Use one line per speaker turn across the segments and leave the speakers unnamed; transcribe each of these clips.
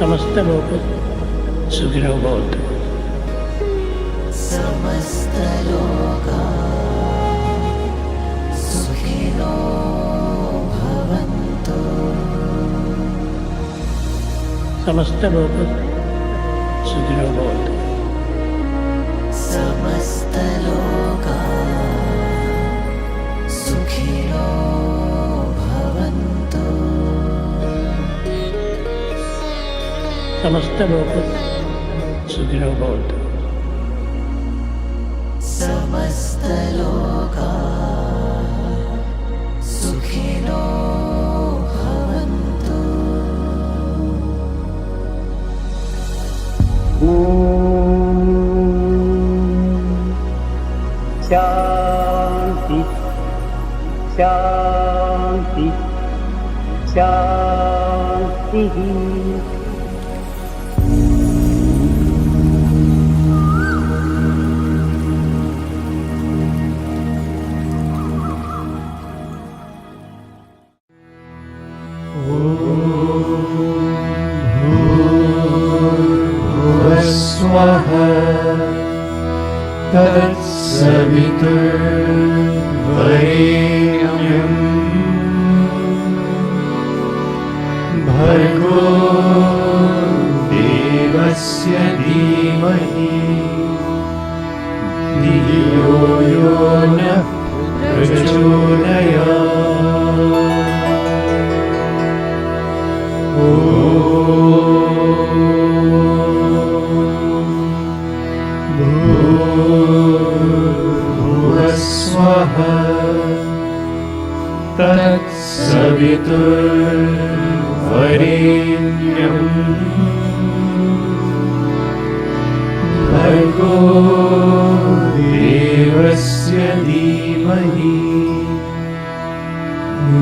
समस्त लोक सुखिनो भवन्तु।
समस्त लोका सुखिनो भवन्तु।
समस्त लोक सुखिनो भवन्तु।
समस्त लोका सुखिनो भवन्तु।
समस्त लोक सुखिनो भवन्तु।
समस्त लोका सुखिनो भवन्तु।
शांति शांति शांति।
स्वः तत्सवितुर्वरेण्यं भर्गो देवस्य धीमहि धियो यो नः भूर्भुवस्वः तत्सवितुर्वरेण्यं भर्गो देवस्य धीमहि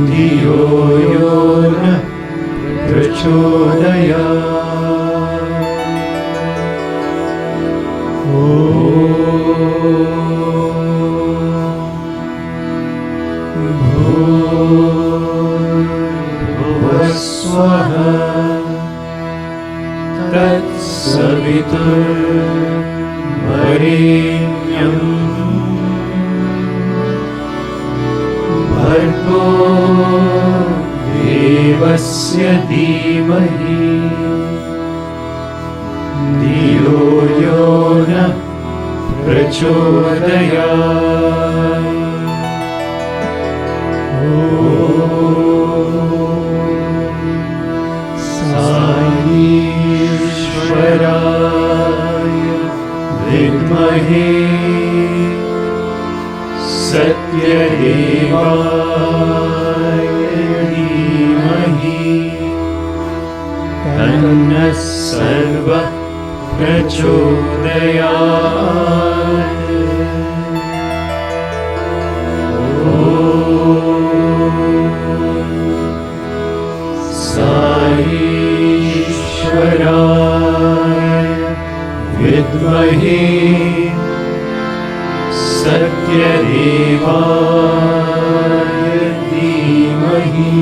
धियो यो नः प्रचोदयात्। भूर्भुवस्वः तत्सवितुर्वरेण्यं भर्गो देवस्य धीमहि धियो यो नः प्रचोदयात्। साईश्वराय विद्महे सत्यदेवाय धीमहि तन्नः सर्वः प्रचोदयात्। साईश्वराय विद्महे सत्यदेवाय धीमहि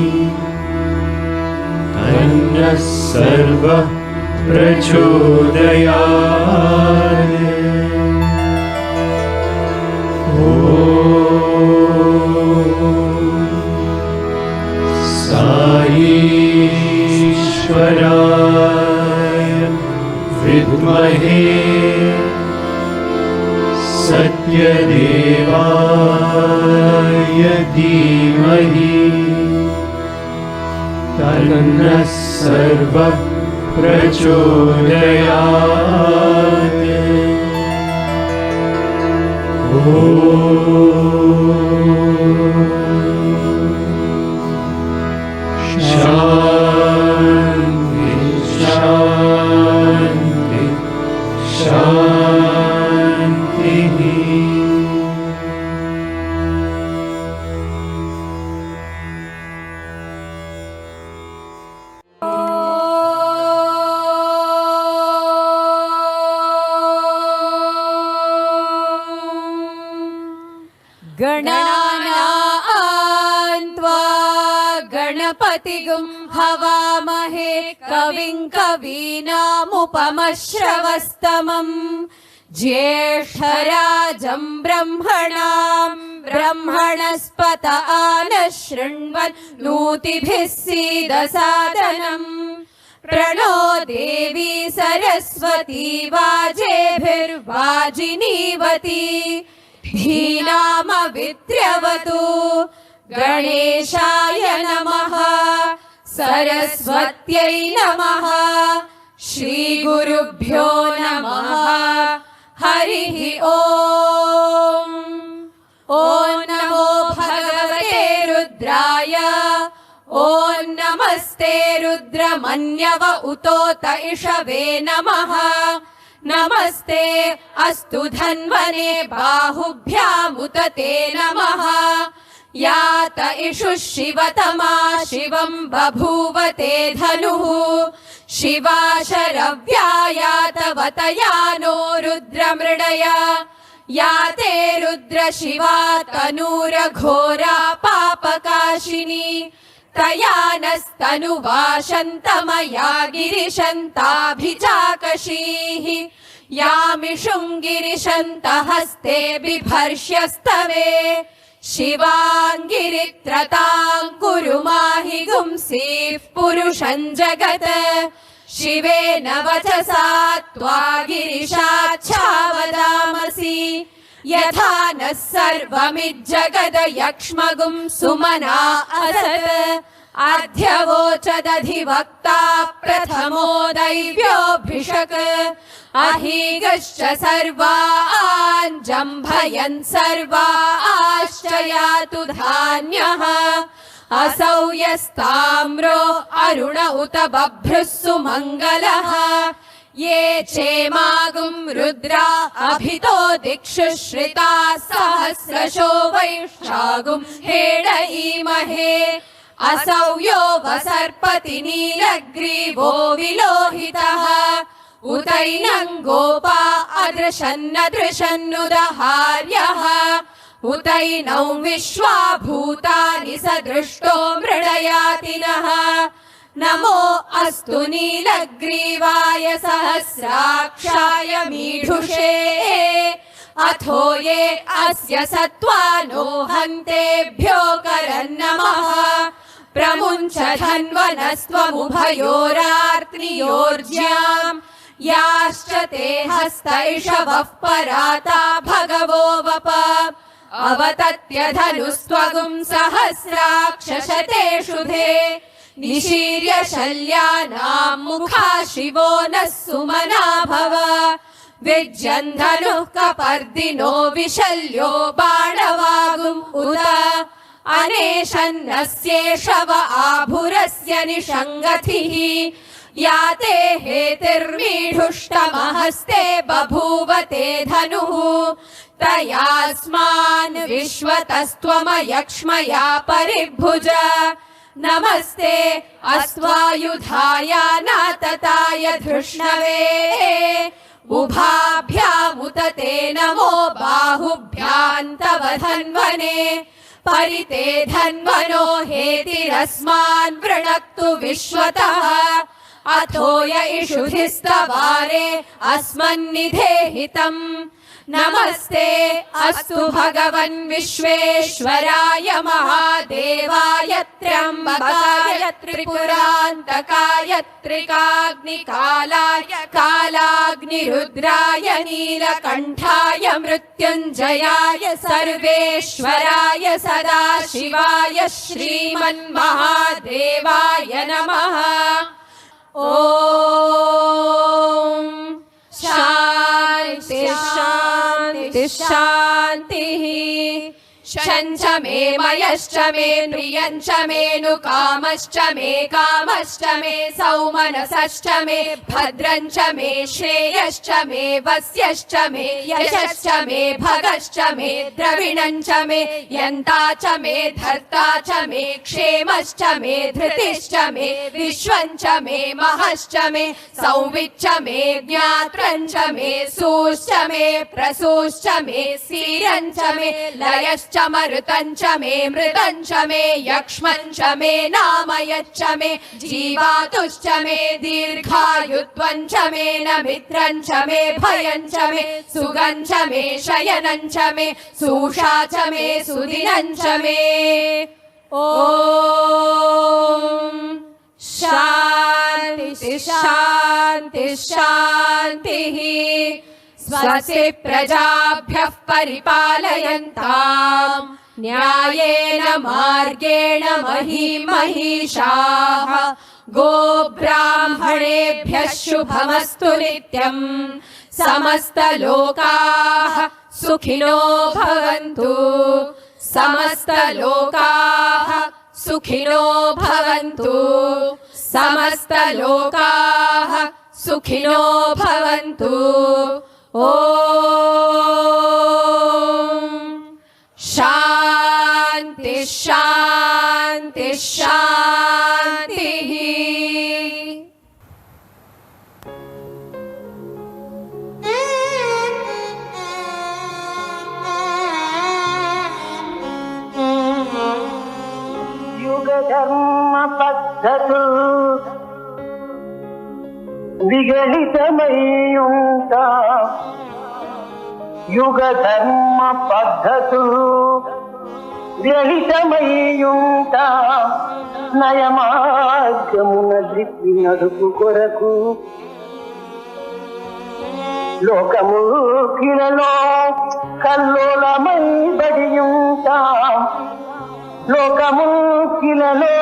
तन्नः सर्वः प्रचोदयात्। साईश्वराय विद्महे सत्यदेवाय धीमहि तन्नः सर्वः प्रचोदयात्। शान्ति शान्ति शान्तिः।
गणानां त्वा
गणपतिगुं हवामहे कविं कवीनामुपमश्रवस्तमम् ज्येष्ठराजं ब्रह्मणस्पत आनः शृण्वन्नोतिभिः सीदसादनम् प्रणो देवी सरस्वती वाजेभिर्वाजिनीवती धीनामविद्र्यवतु गणेशाय नमः सरस्वत्यै नमः श्रीगुरुभ्यो नमः हरिः ॐ ॐ नमो भगवते रुद्राय ॐ नमस्ते रुद्रमन्यव उतोत इषवे नमः नमस्ते अस्तु धन्वने बाहुभ्यामुत ते नमः यात इषुः शिवतमा शिवं बभूव ते धनुः शिवा शरव्यायातवतया नो रुद्रमृडया याते रुद्र शिवा तनूरघोरा पापकाशिनी तया नस्तनुवाशन्तमया गिरिशन्ताभिचाकशीः यामिषुं गिरिशन्तहस्ते बिभर्ष्यस्तवे शिवाङ्गिरित्रतां कुरु माहि गुंसीः पुरुषं जगत् शिवेन वचसा त्वा गिरिशाच्छावदामसि यथा नः सर्वमिज्जगदयक्ष्मगुं सुमना असत् अध्यवोचदधिवक्ता प्रथमो दैव्योऽभिषक् अहीगश्च सर्वान् जम्भयन् सर्वाश्च यातु धान्यः असौ यस्ताम्रो अरुण उत बभ्रुः सुमङ्गलः ये चेमागुं रुद्रा अभितो दिक्षु श्रिता सहस्रशो वैशागुं हेडयीमहे असौ यो वसर्पति नीलग्रीवो विलोहितः उतैनं गोपा अदृशन्नदृशन्नुदहार्यः उतैनौ विश्वा भूतानि सदृष्टो मृडयातिनः नमो अस्तु नीलग्रीवाय सहस्राक्षाय मीढुषे अथो ये अस्य सत्त्वानो हन्तेभ्यो करन्नमः प्रमुञ्च धन्वनस्त्वमुभयोरार्त्नियोर्ज्याम् याश्च ते हस्तैषवः पराता भगवो वप अवतत्य धनुस्त्वगुं सहस्राक्षशतेषु धे निशीर्य शल्यानां मुखा शिवो नः सुमना भव विज्जन् धनुः कपर्दिनो विशल्यो बाणवागुम् उत अनेशन्नस्येषव आभुरस्य निषङ्गथिः याते हेतिर्मीढुष्टमहस्ते बभूव ते धनुः तयास्मान् विश्वतस्त्वमयक्ष्मया परिभुज नमस्ते अस्त्वायुधाय नातताय धृष्णवे उभाभ्यामुत ते नमो बाहुभ्यां तव धन्वने परिते धन्वनो हेतिरस्मान् वृणक्तु विश्वतः अथो य इषुधिस्तवारे अस्मन्निधेहितम् नमस्ते अस्तु भगवन् विश्वेश्वराय महादेवाय त्र्यम्बकाय त्रिपुरान्तकाय त्रिकाग्निकालाय कालाग्निरुद्राय नीलकण्ठाय मृत्युञ्जयाय सर्वेश्वराय सदाशिवाय श्रीमन्महादेवाय नमः ॐ शान्ति शान्ति शान्तिः शञ्च मे मयश्च मे प्रियञ्च मे नुकामश्च मे कामश्च मे सौमनसश्च मे भद्रञ्च मे श्रेयश्च मे वस्यश्च मे यशश्च मे भगश्च मे द्रविणञ्च मे यन्ता च मे धर्ता च मे क्षेमश्च मे धृतिश्च मे विश्वञ्च मे महश्च मे संविच्च मे ज्ञात्रञ्च मे सूश्च मे प्रसूश्च मे सीरञ्च मे लयश्च मरुच्च ऋतं च मे मृतं च मे यक्ष्मं च मे नाम यच्च मे जीवातुश्च मे दीर्घायुत्वं च मे न मित्रं च मे भयं च मे सुगं च मे शयनं च मे सूषा च मे सुदिनं च मे ॐ शान्ति शान्ति शान्तिः स्वस्ति प्रजाभ्यः परिपालयन्ताम् न्यायेन मार्गेण महिषाः गोब्राह्मणेभ्यः शुभमस्तु नित्यम् समस्तलोकाः सुखिनो भवन्तु समस्तलोकाः सुखिनो भवन्तु समस्तलोकाः सुखिनो भवन्तु ॐ शान्ति शान्ति शान्तिः
యుగధర్మ పద్ధతులు విగలితమయ్యుంటా యుగధర్మ పద్ధతులు విగలితమయ్యుంటా నయమార్గమున దిప్పి నడుపు కొరకు లోకము కిలలో కల్లోలమై బడియుంటా లోకము కిలలో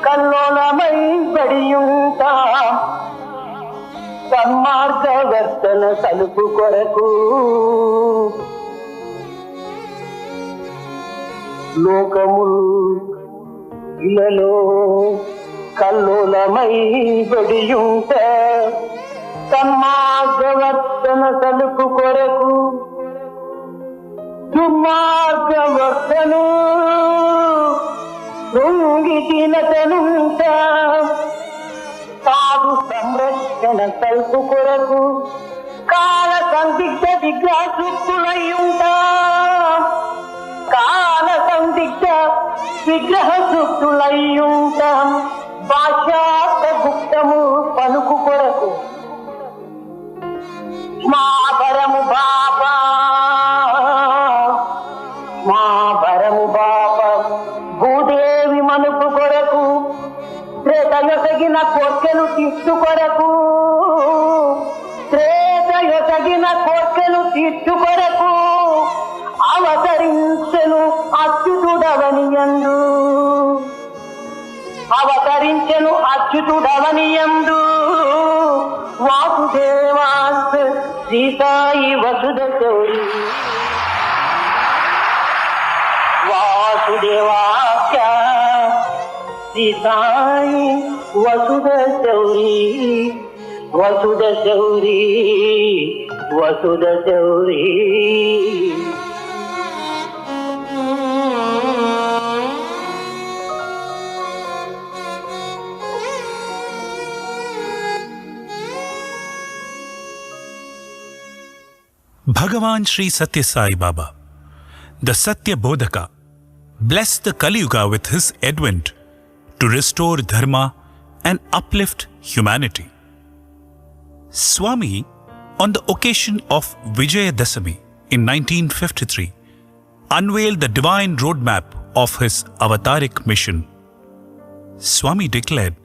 కల్లోలమై బడియుంటా సన్మార్గవర్తన సలుపు కొరకు లోకము కిలలో కల్లోలమై బడియుంటా సన్మార్గవర్తన సలుపు కొరకు దుర్మార్గవర్తను లొంగి తినతనుంట సాధు సంరక్షణ సల్పు కొరకు కాల సందిగ్ధ విగ్రహసుక్తులయ్యుంట కాల సందిగ్ధ విగ్రహసుక్తులయ్యుంట భాషాత గుప్తము పలుకు కొరకు మా భరము బాబా మా భరము బాబా భూదేవి మనుపు కొరకు త్రేతయొసగిన కోర్కెలు తీర్చు కొరకు త్రేతయొసగిన కోర్కెలు తీర్చు కొరకు అవతరించెను అచ్యుతుడవనియందు అవతరించెను అచ్యుతుడవనియందు వాసుదేవాస్ శ్రీ సాయి వసుధ చౌరి వాసుదేవాఖ్య శ్రీ సాయి వసుధ చౌరి వసుధ చౌరి వసుధ Chauri
Bhagavan Sri Sathya Sai Baba, the Satya Bodhaka, blessed the Kali Yuga with his advent to restore dharma and uplift humanity. Swami, on the occasion of Vijayadasami in 1953, unveiled the divine roadmap of his avataric mission. Swami declared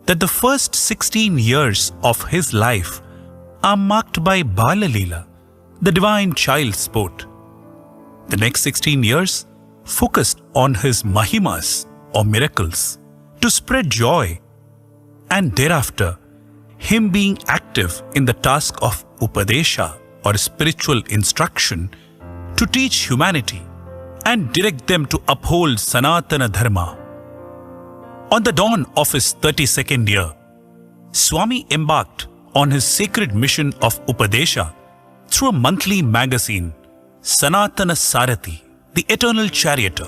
that the first 16 years of his life are marked by Bala Leela, the divine child sport. The next 16 years focused on his mahimas or miracles to spread joy, and thereafter him being active in the task of Upadesha or spiritual instruction to teach humanity and direct them to uphold Sanatana Dharma. On the dawn of his 32nd year, Swami embarked on his sacred mission of Upadesha through a monthly magazine, Sanatana Arati, the Eternal Charioteer.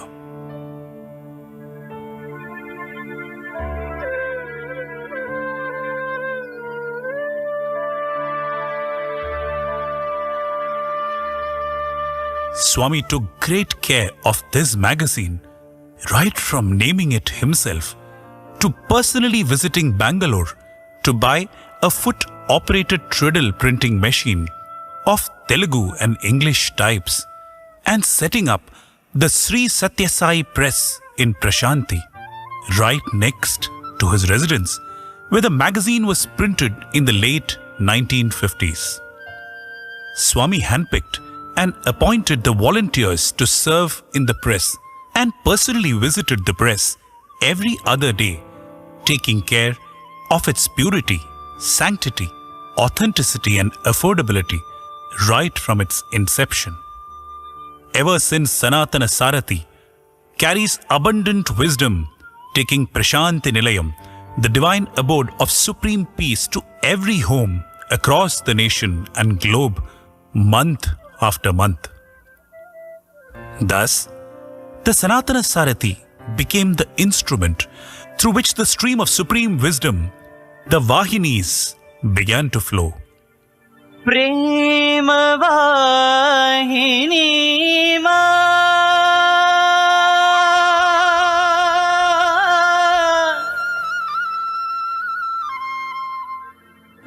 Swami took great care of this magazine, right from naming it himself to personally visiting Bangalore to buy a foot-operated treadle printing machine of Telugu and English types and setting up the Sri Sathya Sai press in Prashanti, right next to his residence, where the magazine was printed in the late 1950s. Swami handpicked and appointed the volunteers to serve in the press and personally visited the press every other day, taking care of its purity, sanctity, authenticity and affordability right from its inception. Ever since, Sanatana Sarati carries abundant wisdom, taking Prashanti Nilayam, the divine abode of supreme peace, to every home across the nation and globe, month after month. Thus, the Sanatana Sarati became the instrument through which the stream of supreme wisdom, the Vahinis, began to flow.
प्रेम वाहिनी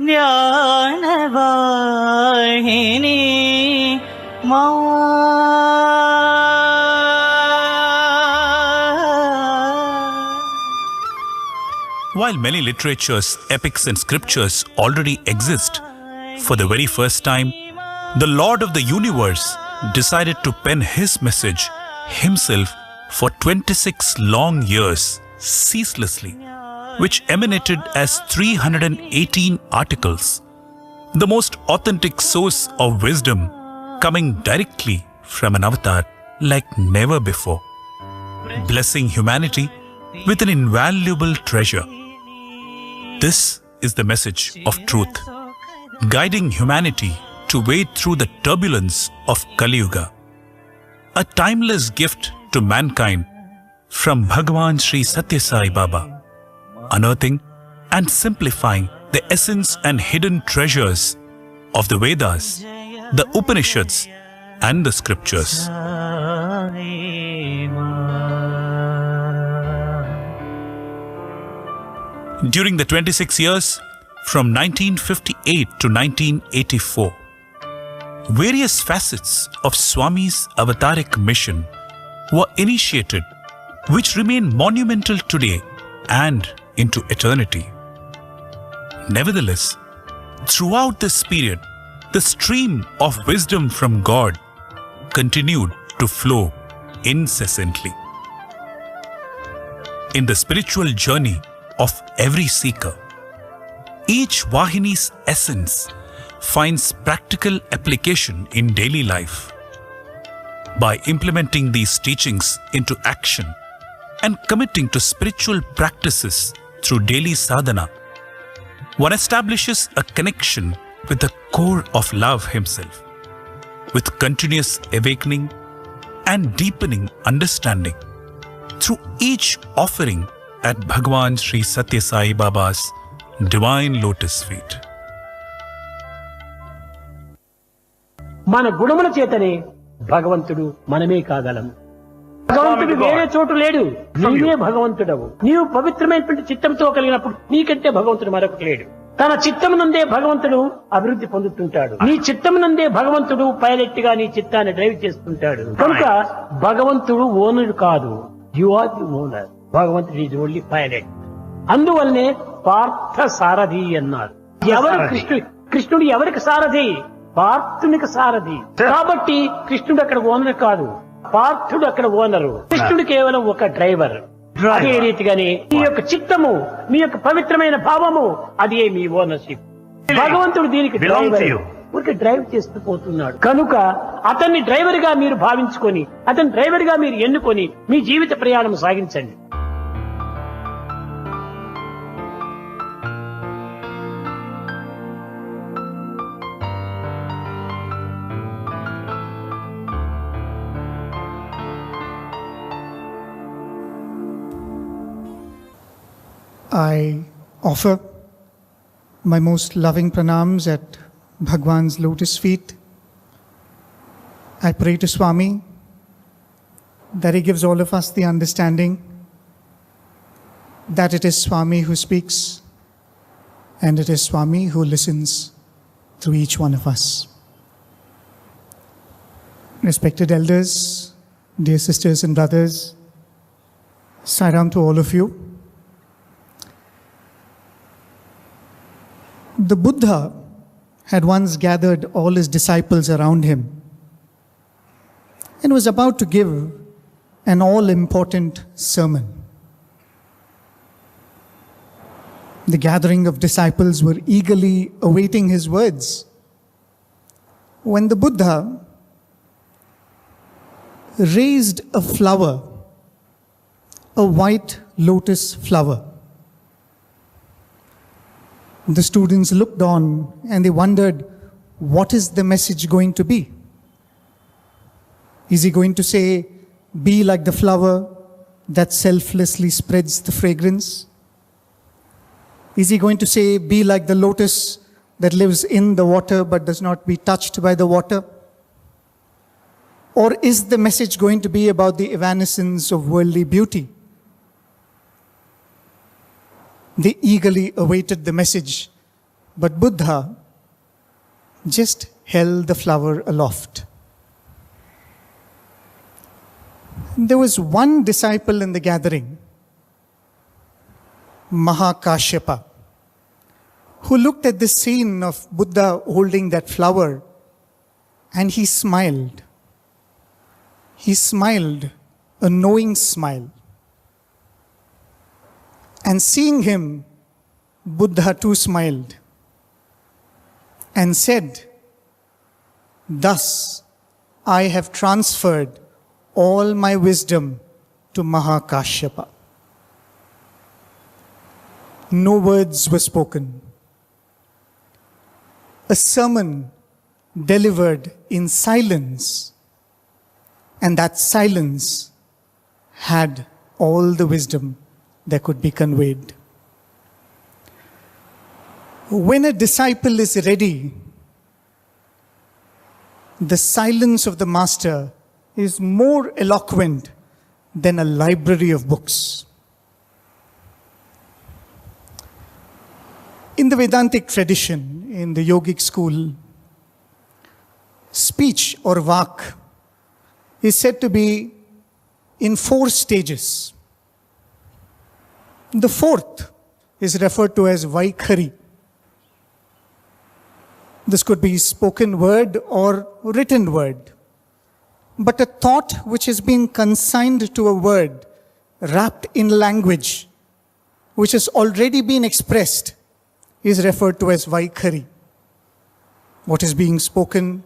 ज्ञान वाहिनी
While many literatures, epics and scriptures already exist, for the very first time, the Lord of the universe decided to pen his message himself for 26 long years, ceaselessly, which emanated as 318 articles, the most authentic source of wisdom coming directly from an avatar like never before, blessing humanity with an invaluable treasure. This is the message of truth, guiding humanity to wade through the turbulence of Kali Yuga, a timeless gift to mankind from Bhagwan Sri Sathya Sai Baba, unearthing and simplifying the essence and hidden treasures of the Vedas, the Upanishads and the scriptures. During the 26 years from 1958 to 1984, various facets of Swami's avataric mission were initiated, which remain monumental today and into eternity. Nevertheless, throughout this period, the stream of wisdom from God continued to flow incessantly. In the spiritual journey of every seeker, each Vahini's essence finds practical application in daily life. By implementing these teachings into action and committing to spiritual practices through daily sadhana, one establishes a connection with the core of love himself, with continuous awakening and deepening understanding through each offering at Bhagwan Sri Sathya Sai Baba's divine lotus feet.
మన గుణముల చేతనే భగవంతుడు మనమే కాగలం. భగవంతుడు వేరే చోటు లేడు, నీవే భగవంతుడవు. నీవు పవిత్రమైనటువంటి చిత్తంతో కలిగినప్పుడు నీకంటే భగవంతుడు మరొకటి లేడు. తన చిత్తమునందే భగవంతుడు అభివృద్ధి పొందుతుంటాడు. నీ చిత్తమునందే భగవంతుడు పైలట్ గా నీ చిత్తాన్ని డ్రైవ్ చేస్తుంటాడు. కనుక భగవంతుడు ఓనర్ కాదు, యు ఆర్ ది ఓనర్. భగవంతుడు ఈజ్ ఓన్లీ పైలట్. అందువల్లనే పార్థ సారథి అన్నారు. ఎవరు కృష్ణుడు ఎవరికి సారథి? పార్థునికి సారథి. కాబట్టి కృష్ణుడు అక్కడ ఓనర్ కాదు, పార్థుడు అక్కడ ఓనరు. కృష్ణుడు కేవలం ఒక డ్రైవర్. అదే రీతిగానే మీ యొక్క చిత్తము, మీ యొక్క పవిత్రమైన భావము, అదే మీ ఓనర్షిప్. భగవంతుడు దీనికి డ్రైవ్ చేస్తూ పోతున్నాడు. కనుక అతన్ని డ్రైవర్ గా మీరు భావించుకొని, అతని డ్రైవర్ గా మీరు ఎన్నుకొని మీ జీవిత ప్రయాణం సాగించండి.
I offer my most loving pranams at Bhagwan's lotus feet I pray to Swami that he gives all of us the understanding that it is Swami who speaks and it is Swami who listens through each one of us. Respected elders, dear sisters and brothers, Sai Ram to all of you. The Buddha had once gathered all his disciples around him and was about to give an all-important sermon. The gathering of disciples were eagerly awaiting his words when the Buddha raised a flower, a white lotus flower. The students looked on and they wondered, what is the message going to be? Is he going to say, be like the flower that selflessly spreads the fragrance? Is he going to say, be like the lotus that lives in the water but does not be touched by the water? Or is the message going to be about the evanescence of worldly beauty? They eagerly awaited the message, but Buddha just held the flower aloft. There was one disciple in the gathering, Mahakashyapa, who looked at the scene of Buddha holding that flower and he smiled. He smiled, a knowing smile. And seeing him, Buddha too smiled and said, thus I have transferred all my wisdom to Mahakashyapa. No words were spoken. A sermon delivered in silence, and that silence had all the wisdom that could be conveyed. When a disciple is ready, the silence of the master is more eloquent than a library of books. In the Vedantic tradition, in the yogic school, speech or vak is said to be in 4 stages. The 4th is referred to as Vaikhari. This could be spoken word or written word. But a thought which has been consigned to a word, wrapped in language, which has already been expressed, is referred to as Vaikhari. What is being spoken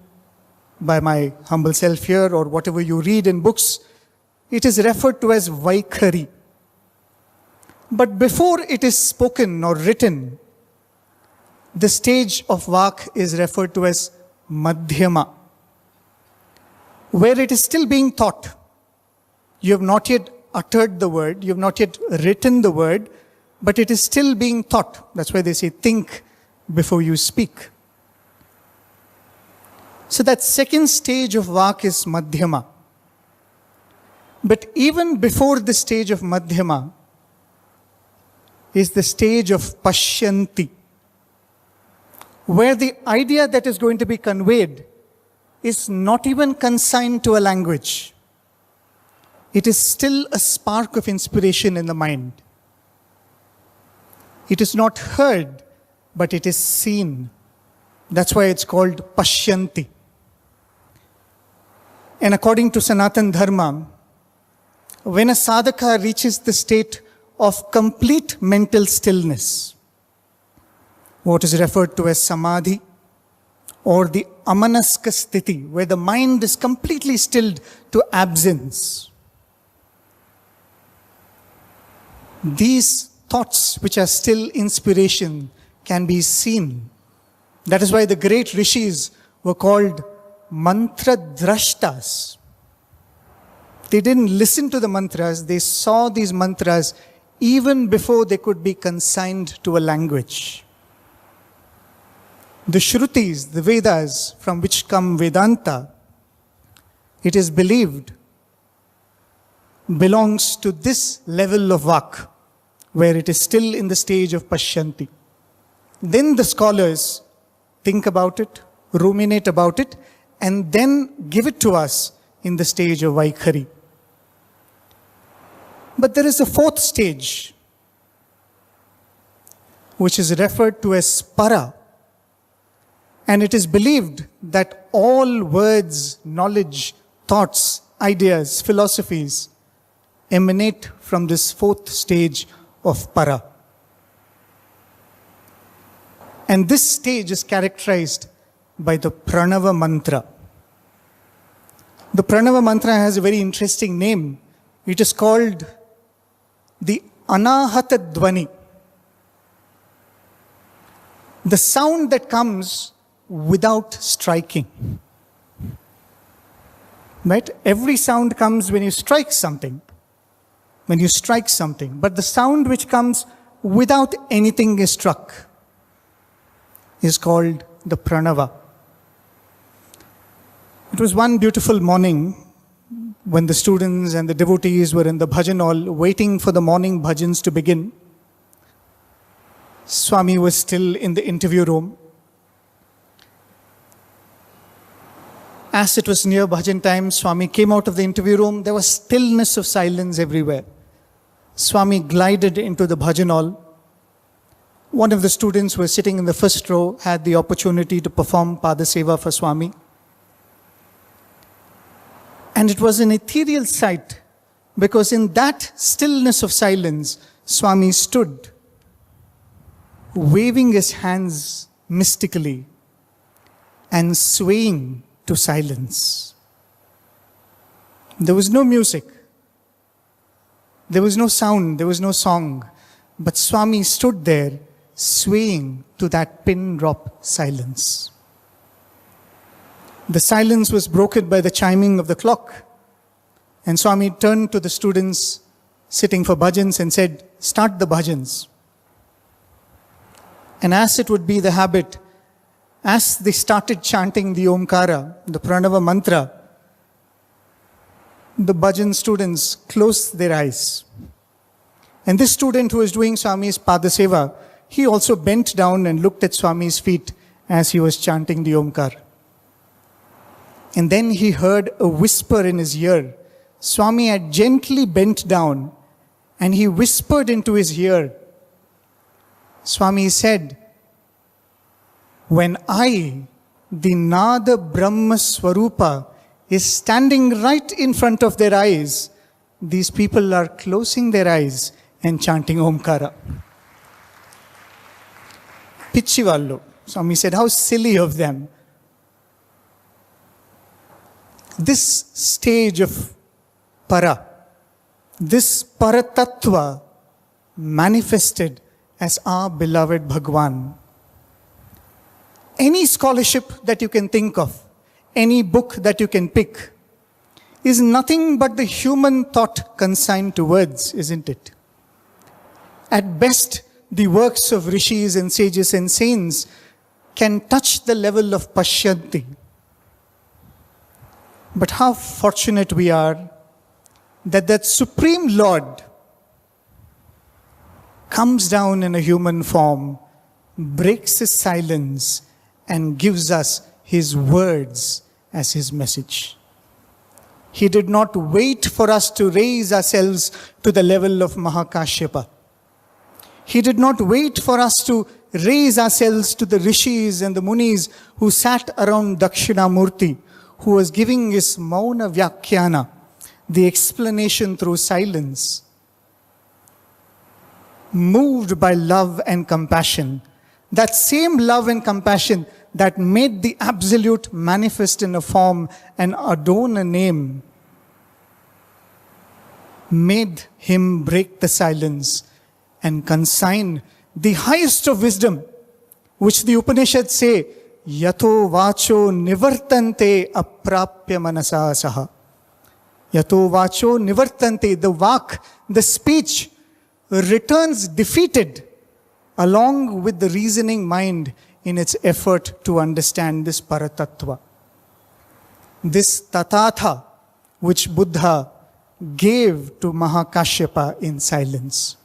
by my humble self here, or whatever you read in books, it is referred to as Vaikhari. But before it is spoken or written, the stage of vak is referred to as Madhyama, where it is still being thought. You have not yet uttered the word, you have not yet written the word, but it is still being thought. That's why they say, think before you speak. So that second stage of vak is Madhyama. But even before the stage of Madhyama is the stage of Prashanti, where the idea that is going to be conveyed is not even consigned to a language. It is still a spark of inspiration in the mind. It is not heard, but it is seen. That's why it's called Prashanti. And according to Sanatan Dharma, when a sadhaka reaches the state of complete mental stillness, what is referred to as samadhi, or the amanaska sthiti, where the mind is completely stilled to absence, these thoughts which are still inspiration can be seen. That is why the great rishis were called mantra drashtas. They didn't listen to the mantras, they saw these mantras even before they could be consigned to a language. The Shrutis, the Vedas, from which come Vedanta, it is believed, belongs to this level of vak, where it is still in the stage of Prashanti. Then the scholars think about it, ruminate about it, and then give it to us in the stage of Vaikhari. But there is a fourth stage, which is referred to as para. And it is believed that all words, knowledge, thoughts, ideas, philosophies emanate from this fourth stage of para. And this stage is characterized by the Pranava mantra. The Pranava mantra has a very interesting name. It is called the Anahata Dvani. The sound that comes without striking. Right? Every sound comes when you strike something. When you strike something. But the sound which comes without anything is struck is called the Pranava. It was one beautiful morning when the students and the devotees were in the bhajan hall waiting for the morning bhajans to begin. Swami was still in the interview room. As it was near bhajan time, Swami came out of the interview room. There was stillness of silence everywhere. Swami glided into the bhajan hall. One of the students who was sitting in the first row had the opportunity to perform Pada Seva for Swami. And it was an ethereal sight, because in that stillness of silence, Swami stood, waving his hands mystically and swaying to silence. There was no music. There was no sound. There was no song. But Swami stood there, swaying to that pin drop silence. The silence was broken by the chiming of the clock. And Swami turned to the students sitting for bhajans and said, "Start the bhajans." And as it would be the habit, as they started chanting the Omkara, the Pranava mantra, the bhajan students closed their eyes. And this student who was doing Swami's Pada Seva, he also bent down and looked at Swami's feet as he was chanting the Omkar. And then he heard a whisper in his ear. Swami had gently bent down and he whispered into his ear. Swami said, "When I, the Nada Brahma Swarupa, is standing right in front of their eyes, these people are closing their eyes and chanting Omkara." Pichivallo. Swami said, how silly of them. This stage of para, this paratattva manifested as our beloved Bhagwan. Any scholarship that you can think of, any book that you can pick, is nothing but the human thought consigned to words, isn't it? At best, the works of rishis and sages and saints can touch the level of Prashanti. But how fortunate we are that Supreme Lord comes down in a human form, breaks his silence, and gives us his words as his message. He did not wait for us to raise ourselves to the level of Mahakashyapa. He did not wait for us to raise ourselves to the rishis and the munis who sat around Dakshinamurti, who was giving his Mauna Vyakhyana, the explanation through silence. Moved by love and compassion, that same love and compassion that made the Absolute manifest in a form and adorn a name, made him break the silence and consign the highest of wisdom, which the Upanishads say, Yato vacho nivartante aprapya manasa saha. Yato vacho nivartante, the vak, the speech, returns defeated along with the reasoning mind in its effort to understand this paratattva. This tatatha, which Buddha gave to Mahakashyapa in silence.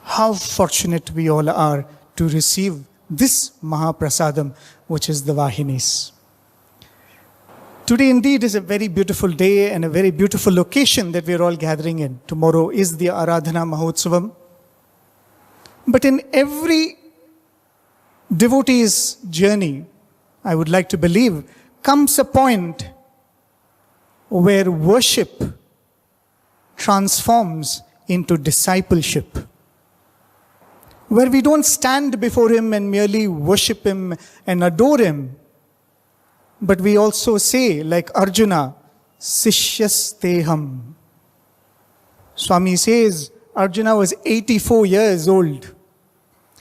How fortunate we all are to receive this Mahaprasadam, which is the Vahinis. Today indeed is a very beautiful day and a very beautiful location that we are all gathering in. Tomorrow is the Aradhana Mahotsavam. But in every devotee's journey, I would like to believe, comes a point where worship transforms into discipleship, where we don't stand before Him and merely worship Him and adore Him, but we also say, like Arjuna, Sishyasteham. Swami says Arjuna was 84 years old.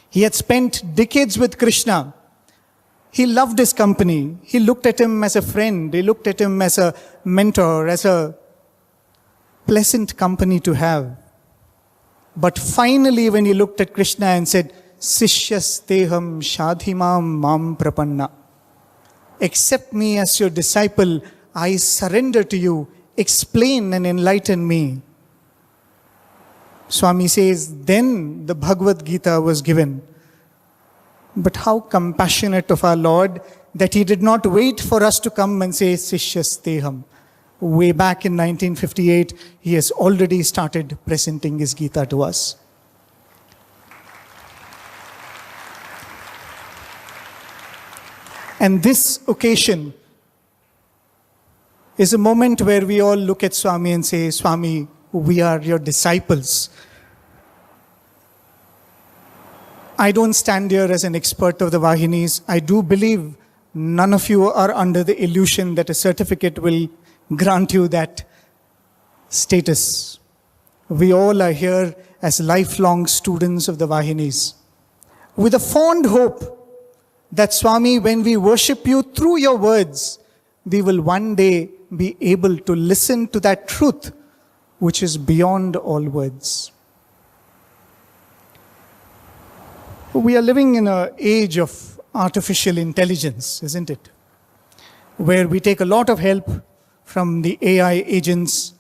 He had spent decades with Krishna. He loved his company. He looked at him as a friend. He looked at him as a mentor, as a pleasant company to have. But finally, when he looked at Krishna and said, Sishyasteham shadhimam mam prapanna. Accept me as your disciple. I surrender to you. Explain and enlighten me. Swami says, then the Bhagavad Gita was given. But how compassionate of our Lord that He did not wait for us to come and say, Sishyasteham. Way back in 1958, He has already started presenting His Gita to us. And this occasion is a moment where we all look at Swami and say, Swami, we are your disciples. I don't stand here as an expert of the Vahinis. I do believe none of you are under the illusion that a certificate will grant you that status. We all are here as lifelong students of the Vahinis, with a fond hope that Swami, when we worship you through your words, we will one day be able to listen to that truth which is beyond all words. We are living in an age of artificial intelligence, isn't it? Where we take a lot of help from the AI agents.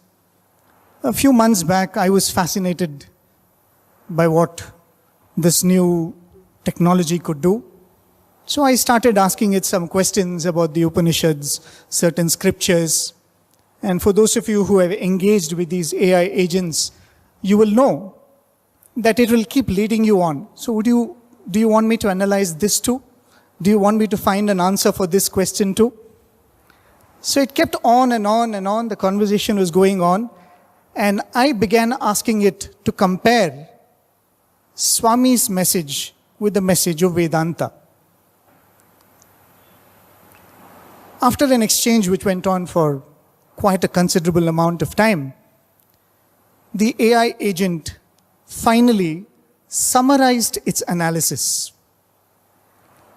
A few months back, I was fascinated by what this new technology could do. So I started asking it some questions about the Upanishads, certain scriptures. And for those of you who have engaged with these AI agents, you will know that it will keep leading you on. So do you want me to analyze this too? Do you want me to find an answer for this question too? So it kept on and on and on. The conversation was going on. And I began asking it to compare Swami's message with the message of Vedanta. After an exchange which went on for quite a considerable amount of time, the AI agent finally summarized its analysis.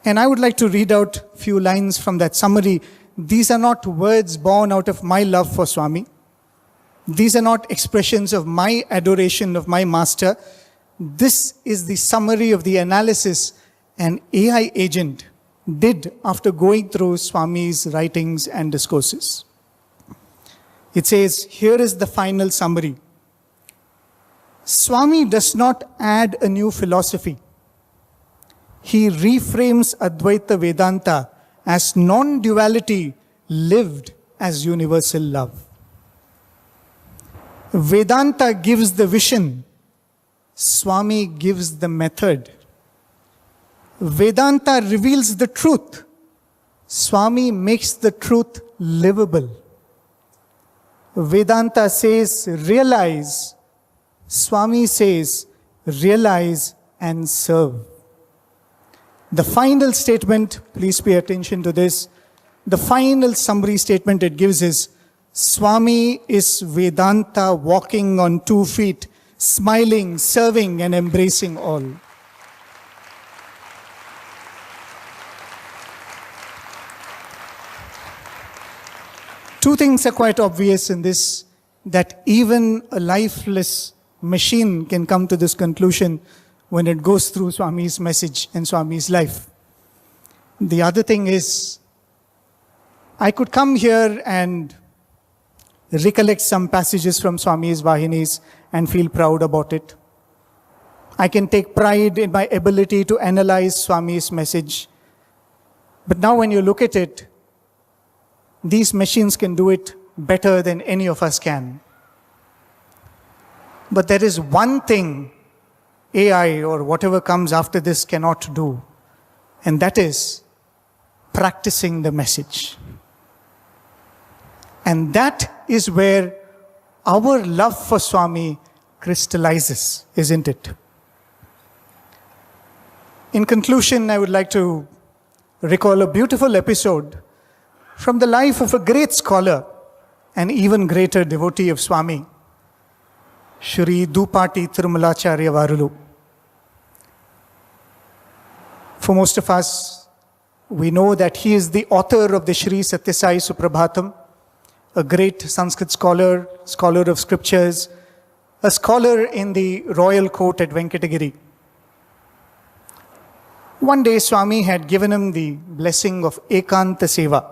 And I would like to read out a few lines from that summary. These are not words born out of my love for Swami. These are not expressions of my adoration of my master. This is the summary of the analysis an AI agent did after going through Swami's writings and discourses. It says, here is the final summary. Swami does not add a new philosophy. He reframes Advaita Vedanta as non-duality lived as universal love. Vedanta gives the vision. Swami gives the method. Vedanta reveals the truth. Swami makes the truth livable. Vedanta says, realize. Swami says, realize and serve. The final statement, please pay attention to this. The final summary statement it gives is, Swami is Vedanta walking on 2 feet, smiling, serving and embracing all. Two things are quite obvious in this, that even a lifeless machine can come to this conclusion when it goes through Swami's message and Swami's life. The other thing is, I could come here and recollect some passages from Swami's Vahinis and feel proud about it. I can take pride in my ability to analyze Swami's message. But now when you look at it, these machines can do it better than any of us can. But there is one thing AI or whatever comes after this cannot do, and that is practicing the message. And that is where our love for Swami crystallizes, isn't it? In conclusion, I would like to recall a beautiful episode from the life of a great scholar and even greater devotee of Swami, Shri Dupati Tirumalacharya Varulu. For most of us, we know that he is the author of the Shri Sathya Sai Suprabhatam, a great Sanskrit scholar, scholar of scriptures, a scholar in the royal court at Venkatagiri. One day Swami had given him the blessing of Ekanta Seva,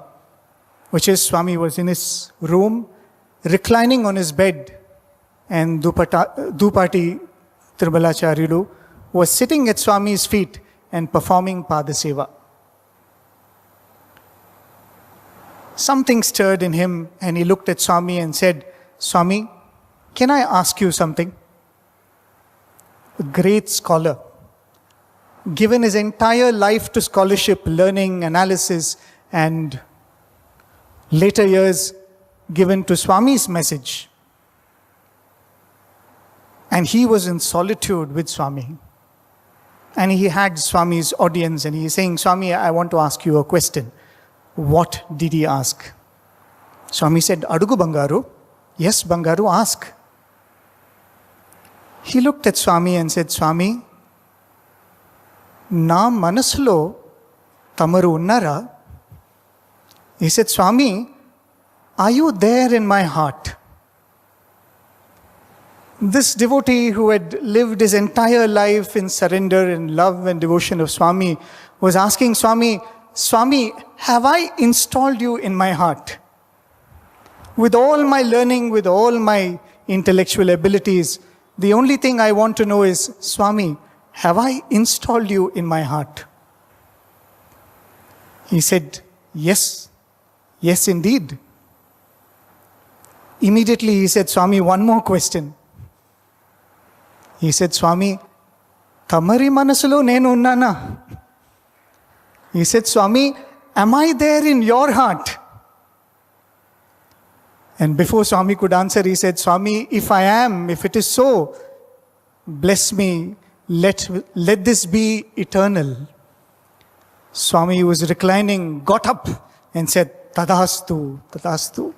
which is Swami was in his room, reclining on his bed, and Dupati Tirumalacharya was sitting at Swami's feet and performing Pada Seva. Something stirred in him and he looked at Swami and said, "Swami, can I ask you something?" A great scholar, given his entire life to scholarship, learning, analysis, and later years given to Swami's message. And he was in solitude with Swami. And he had Swami's audience and he is saying, "Swami, I want to ask you a question." What did he ask? Swami said, "Adugu Bangaru." "Yes, Bangaru, ask." He looked at Swami and said, "Swami, na manasulo tamaru unnara?" He said, "Swami, are you there in my heart?" This devotee who had lived his entire life in surrender and love and devotion of Swami was asking Swami, "Swami, have I installed you in my heart? With all my learning, with all my intellectual abilities, the only thing I want to know is, Swami, have I installed you in my heart?" He said, "Yes, yes indeed." Immediately he said, "Swami, one more question." He said, "Swami, tamari manasulo nenu unnana?" He said, "Swami, am I there in your heart?" And before Swami could answer, he said, "Swami, if I am, if it is so, bless me, let this be eternal." Swami was reclining, got up and said, "Tadastu, tadastu."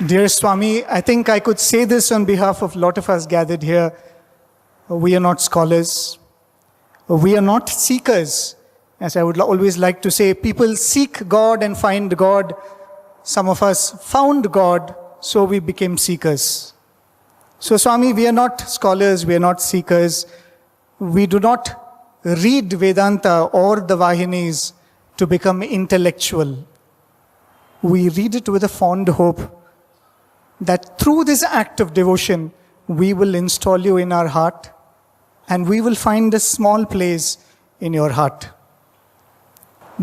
Dear Swami, I think I could say this on behalf of a lot of us gathered here. We are not scholars. We are not seekers. As I would always like to say, people seek God and find God. Some of us found God, so we became seekers. So Swami, we are not scholars, we are not seekers. We do not read Vedanta or the Vahinis to become intellectual. We read it with a fond hope that through this act of devotion, we will install you in our heart and we will find a small place in your heart.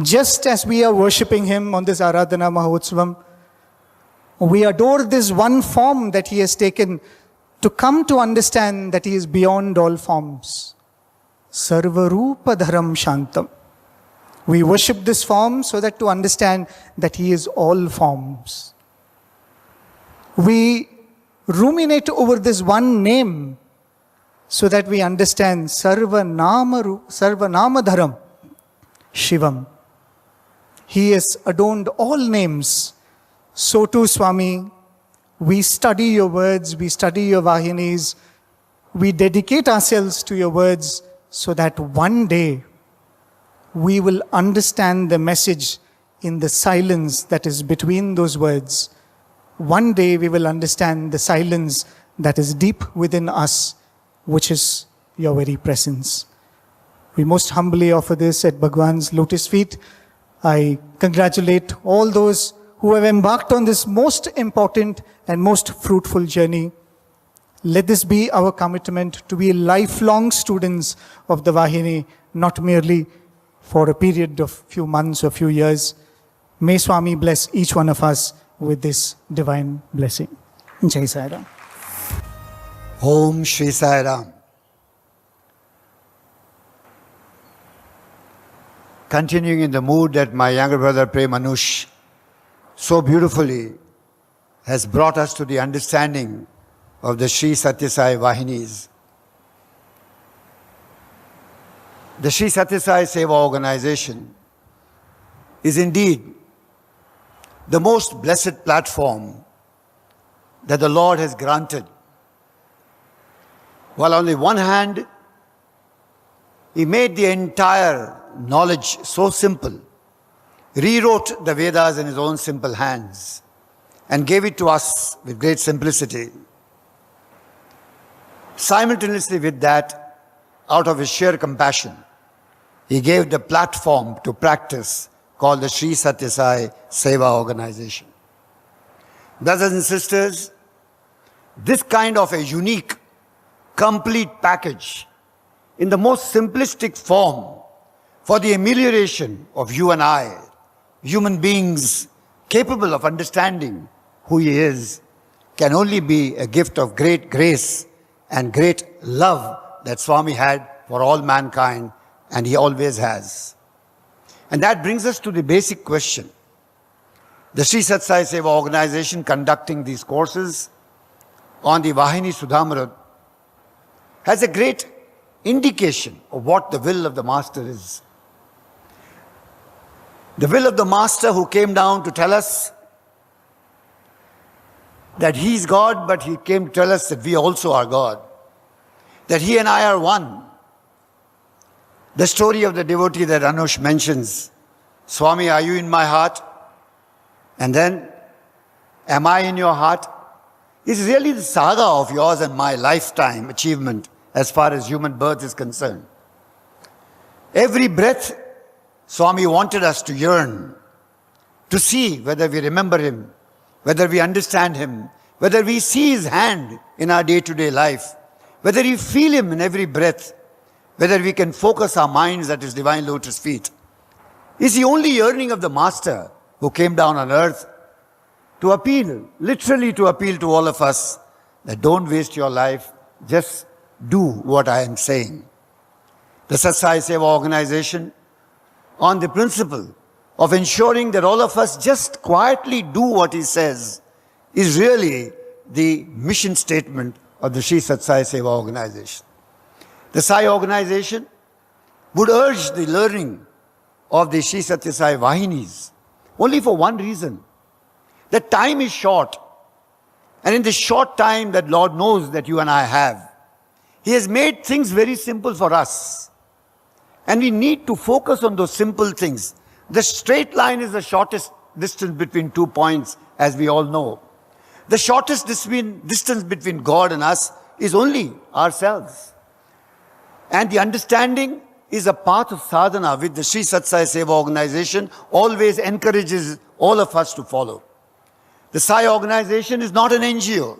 Just as we are worshipping Him on this Aradhana Mahotsavam, we adore this one form that He has taken to come to understand that He is beyond all forms. Sarvarupa Dharam Shantam. We worship this form so that to understand that He is all forms. We ruminate over this one name so that we understand Sarvanama Dharam Shivam. He has adorned all names. So too, Swami, we study your words, we study your Vahinis, we dedicate ourselves to your words so that one day we will understand the message in the silence that is between those words. One day we will understand the silence that is deep within us, which is your very presence. We most humbly offer this at Bhagwan's lotus feet. I congratulate all those who have embarked on this most important and most fruitful journey. Let this be our commitment to be lifelong students of the Vahini, not merely for a period of few months or few years. May Swami bless each one of us with this divine blessing. Jai Sai Ram.
Om Shri Sai Ram. Continuing in the mood that my younger brother Prem Anush so beautifully has brought us to the understanding of the Sri Sathya Sai Vahinis. The Sri Sathya Sai Seva organization is indeed the most blessed platform that the Lord has granted. While on the one hand, He made the entire knowledge so simple, rewrote the Vedas in His own simple hands, and gave it to us with great simplicity. Simultaneously with that, out of His sheer compassion, He gave the platform to practice called the Sri Sathya Sai Seva organization. Brothers and sisters, this kind of a unique, complete package in the most simplistic form for the amelioration of you and I, human beings capable of understanding who He is, can only be a gift of great grace and great love that Swami had for all mankind, and He always has. And that brings us to the basic question. The Sri Sathya Sai Seva organization conducting these courses on the Vahini Sudhamrit has a great indication of what the will of the Master is. The will of the Master who came down to tell us that He is God, but He came to tell us that we also are God. That He and I are one. The story of the devotee that Anush mentions, Swami, are you in my heart? And then, am I in your heart? Is really the saga of yours and my lifetime achievement as far as human birth is concerned. Every breath, Swami wanted us to yearn, to see whether we remember Him, whether we understand Him, whether we see His hand in our day-to-day life, whether we feel Him in every breath, whether we can focus our minds at His divine lotus feet. Is the only yearning of the Master who came down on earth to appeal, literally to appeal to all of us, that don't waste your life, just do what I am saying. The Sathya Sai Seva organization, on the principle of ensuring that all of us just quietly do what He says, is really the mission statement of the Sri Sathya Sai Seva organization. The Sai organization would urge the learning of the Sri Sathya Sai Vahinis only for one reason. That time is short. And in the short time that Lord knows that you and I have, He has made things very simple for us. And we need to focus on those simple things. The straight line is the shortest distance between 2 points, as we all know. The shortest distance between God and us is only ourselves. And the understanding is a path of sadhana which the Sri Sathya Sai Seva organization always encourages all of us to follow. The Sai organization is not an NGO.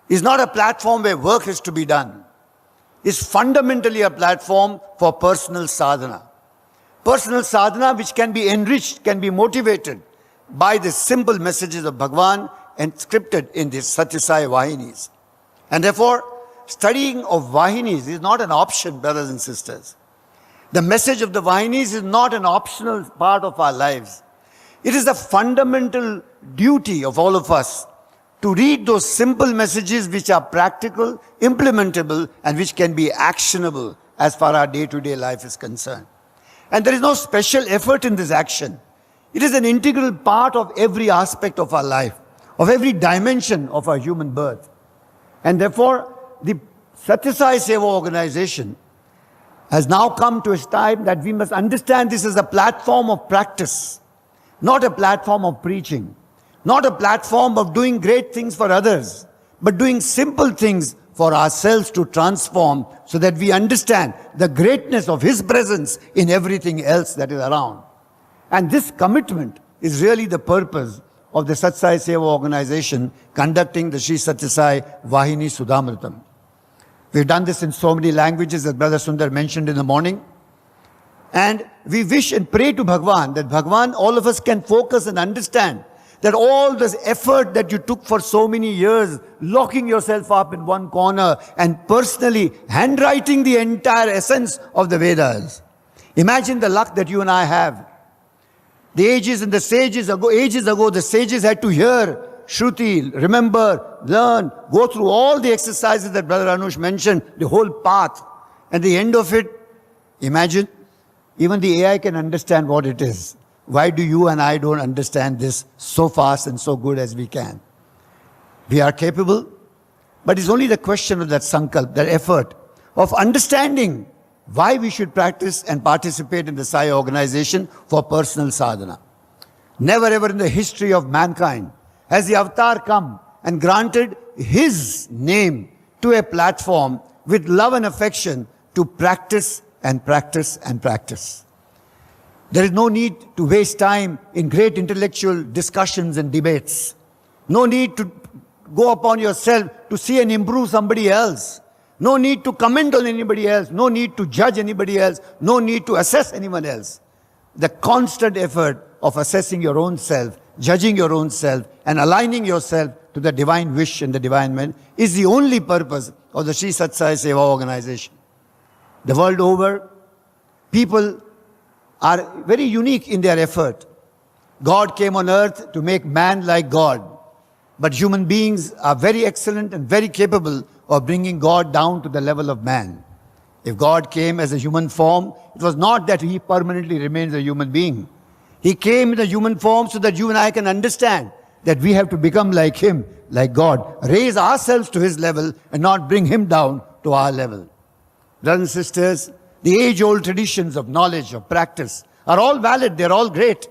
It's not a platform where work is to be done. It's fundamentally a platform for personal sadhana. Personal sadhana which can be enriched, can be motivated by the simple messages of Bhagavan inscripted in the Sathya Sai Vahinis. And therefore, studying of Vahinis is not an option, brothers and sisters. The message of the Vahinis is not an optional part of our lives. It is a fundamental duty of all of us to read those simple messages which are practical, implementable, and which can be actionable as far as our day-to-day life is concerned. And there is no special effort in this action. It is an integral part of every aspect of our life, of every dimension of our human birth. And therefore, the Sathya Sai Seva organization has now come to a time that we must understand this as a platform of practice, not a platform of preaching, not a platform of doing great things for others, but doing simple things for ourselves to transform so that we understand the greatness of His presence in everything else that is around. And this commitment is really the purpose of the Sathya Sai Seva organization conducting the Sri Sathya Sai Vahini Sudhamritam. We've done this in so many languages, as Brother Sundar mentioned in the morning. And we wish and pray to Bhagwan that Bhagwan, all of us can focus and understand that all this effort that you took for so many years, locking yourself up in one corner and personally handwriting the entire essence of the Vedas. Imagine the luck that you and I have. The ages and the ages ago, the sages had to hear Shruti, remember, learn, go through all the exercises that Brother Anush mentioned, the whole path. And the end of it, imagine, even the AI can understand what it is. Why do you and I don't understand this so fast and so good as we can? We are capable, but it's only the question of that sankalp, that effort of understanding why we should practice and participate in the Sai organization for personal sadhana. Never ever in the history of mankind has the avatar come and granted his name to a platform with love and affection to practice and practice and practice. There is no need to waste time in great intellectual discussions and debates. No need to go upon yourself to see and improve somebody else. No need to comment on anybody else. No need to judge anybody else. No need to assess anyone else. The constant effort of assessing your own self, judging your own self, and aligning yourself to the divine wish and the divine man is the only purpose of the Sri Sathya Sai Seva organization. The world over, people are very unique in their effort. God came on earth to make man like God. But human beings are very excellent and very capable of bringing God down to the level of man. If God came as a human form, it was not that he permanently remains a human being. He came in a human form so that you and I can understand that we have to become like him, like God. Raise ourselves to his level and not bring him down to our level. Brothers and sisters, the age-old traditions of knowledge, of practice are all valid, they're all great.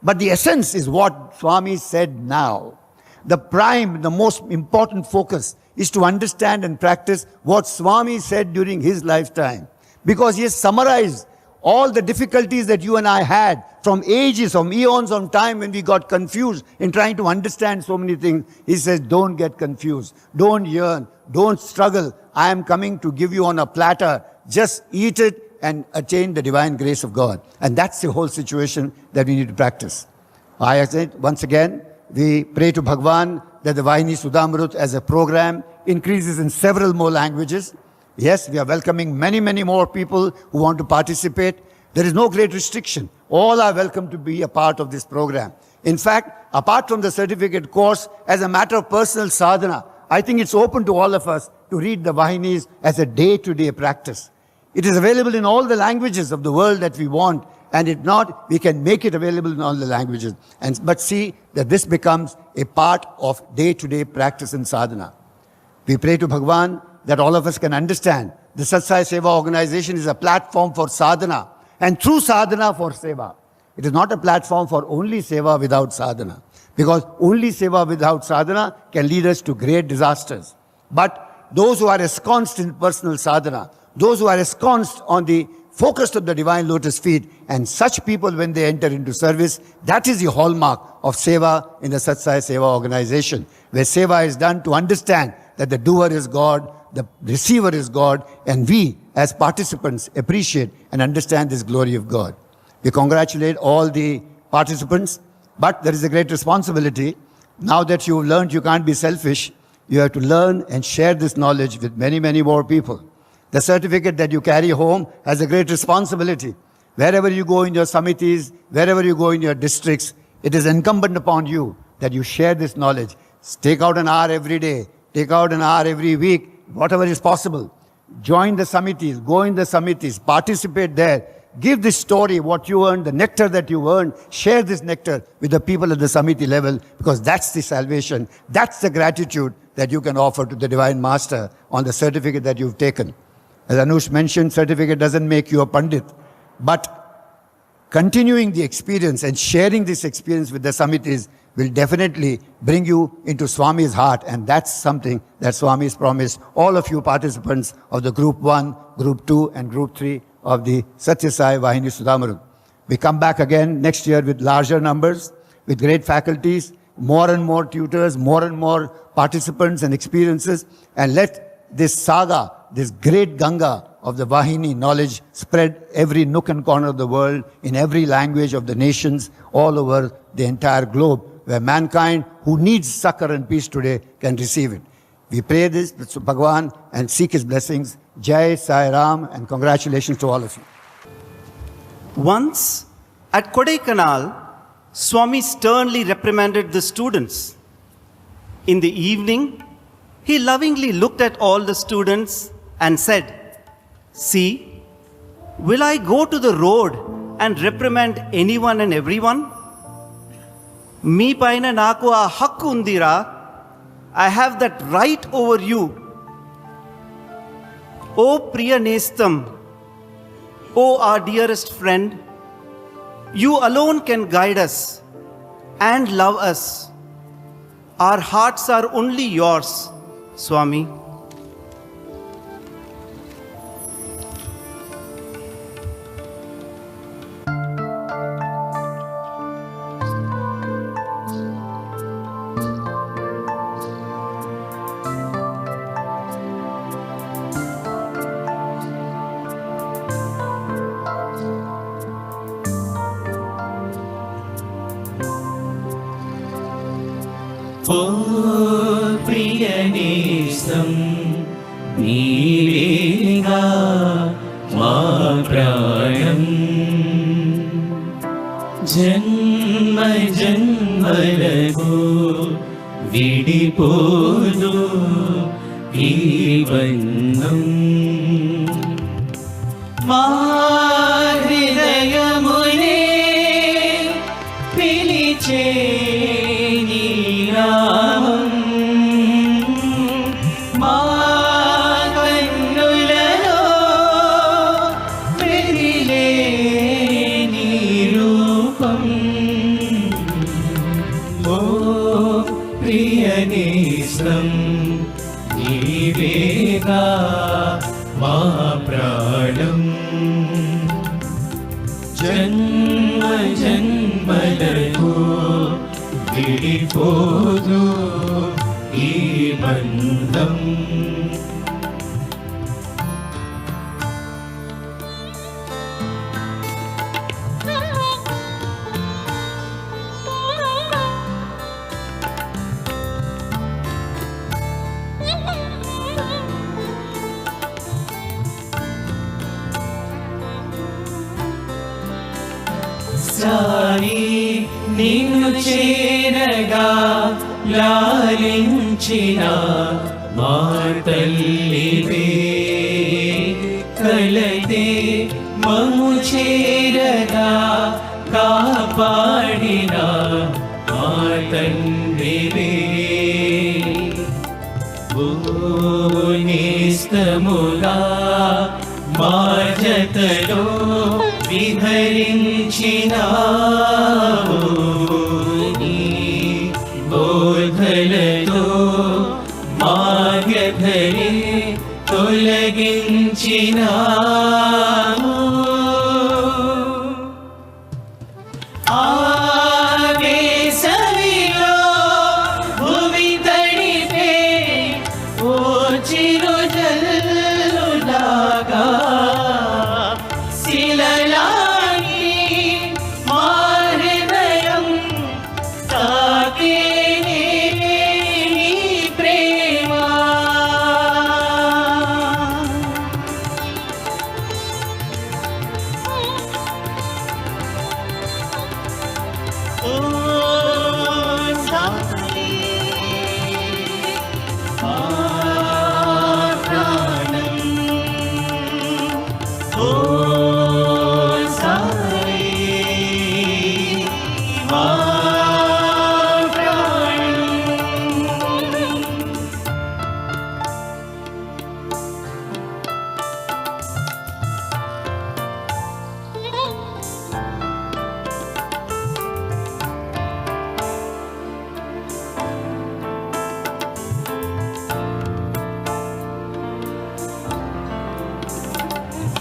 But the essence is what Swami said now. The prime, the most important focus is to understand and practice what Swami said during his lifetime. Because he has summarized all the difficulties that you and I had from ages, from eons of time when we got confused in trying to understand so many things. He says, don't get confused, don't yearn, don't struggle. I am coming to give you on a platter. Just eat it and attain the divine grace of God. And that's the whole situation that we need to practice. I said, once again, we pray to Bhagwan that the Vahini Sudhamrut as a program increases in several more languages. Yes, we are welcoming many, many more people who want to participate. There is no great restriction. All are welcome to be a part of this program. In fact, apart from the certificate course, as a matter of personal sadhana, I think it's open to all of us to read the Vahinis as a day-to-day practice. It is available in all the languages of the world that we want. And if not, we can make it available in all the languages. But see that this becomes a part of day-to-day practice and sadhana. We pray to Bhagwan that all of us can understand the Sathya Sai Seva organization is a platform for sadhana and through sadhana for seva. It is not a platform for only seva without sadhana, because only seva without sadhana can lead us to great disasters. But those who are ensconced in personal sadhana, those who are ensconced on the focused on the divine lotus feet, and such people when they enter into service, that is the hallmark of seva in the Sathya Sai Seva organization, where seva is done to understand that the doer is God, the receiver is God, and we as participants appreciate and understand this glory of God. We congratulate all the participants, but there is a great responsibility. Now that you've learned you can't be selfish, you have to learn and share this knowledge with many, many more people. The certificate that you carry home has a great responsibility. Wherever you go in your samitis, wherever you go in your districts, it is incumbent upon you that you share this knowledge. Take out an hour every day, take out an hour every week, whatever is possible. Join the samitis, go in the samitis, participate there. Give this story, what you earned, the nectar that you earned. Share this nectar with the people at the samiti level, because that's the salvation. That's the gratitude that you can offer to the Divine Master on the certificate that you've taken. As Anush mentioned, certificate doesn't make you a Pandit, but continuing the experience and sharing this experience with the samitis will definitely bring you into Swami's heart, and that's something that Swami has promised all of you participants of the Group 1, Group 2 and Group 3 of the Sathya Sai Vahini Sudhamrut. We come back again next year with larger numbers, with great faculties, more and more tutors, more and more participants and experiences, and let this saga, this great Ganga of the Vahini knowledge spread every nook and corner of the world, in every language of the nations, all over the entire globe, where mankind who needs succor and peace today can receive it. We pray this to Bhagavan and seek his blessings. Jai Sai Ram, and congratulations to all of you.
Once at Kodaikanal, Swami sternly reprimanded the students. In the evening, he lovingly looked at all the students and said, "See, will I go to the road and reprimand anyone and everyone? Me paina naku aa hakku undira. I have that right over you. O Priya Nestam, O our dearest friend, you alone can guide us and love us. Our hearts are only yours, Swami."
ఓ ప్రియనేస్తం నీవేగా మా ప్రాణం జన్మ జన్మలకు విడిపోదు ఈ బంధం మా హృదయమునే పిలిచే మా కన్నులలో పెరిలే నీ రూపం. ఓ ప్రియనేస్తం నీవేగా మా ప్రాణం జన్మ జన్మలకు విడిపోదు ఈ బంధం. సాయి నిన్ను చేరగా లాలించిన మా తల్లివే, కలతే మము చేరగా కాపాడిన మా తండ్రివే. ఓ నేస్తముగా మా జతలో విహరించినావు, నీ బోధలతో మా వ్యధని తొలగించినావు. ఆ వేసవిలో భూమి తడిపే ఓ చిరుజల్లులాగా శిలలాగి మా హృదయం తాకేనే నీ ప్రేమ.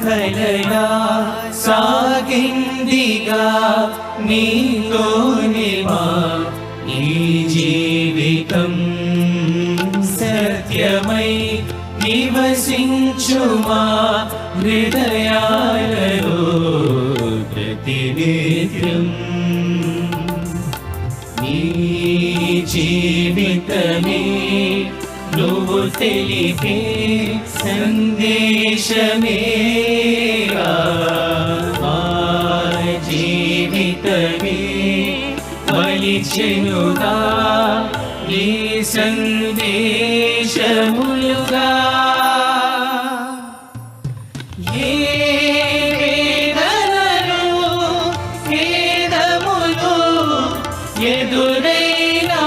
కలలా సాగిందిగా నీతోనే మా ఈ జీవితం సత్యమై నివసించుమా హృదయాలలో ప్రతినిత్యం నీ జీవితమే నువ్వు తెలిపే సందేశమేరా మా జీవితమే మలిచెనుగా నీ సందేశములుగా ఏ వేదనలు వేదములు ఎదురైనా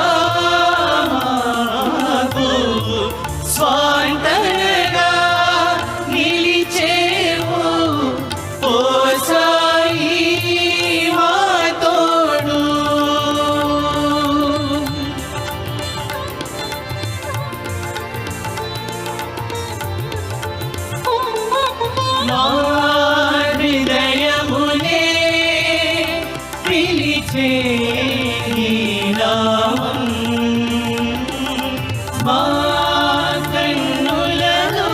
మాకు స్వాంతనగా నిలిచేవు ఓ సాయి మా తోడు మా హృదయమునే పిలిచే నీ నామం మా కన్నులలో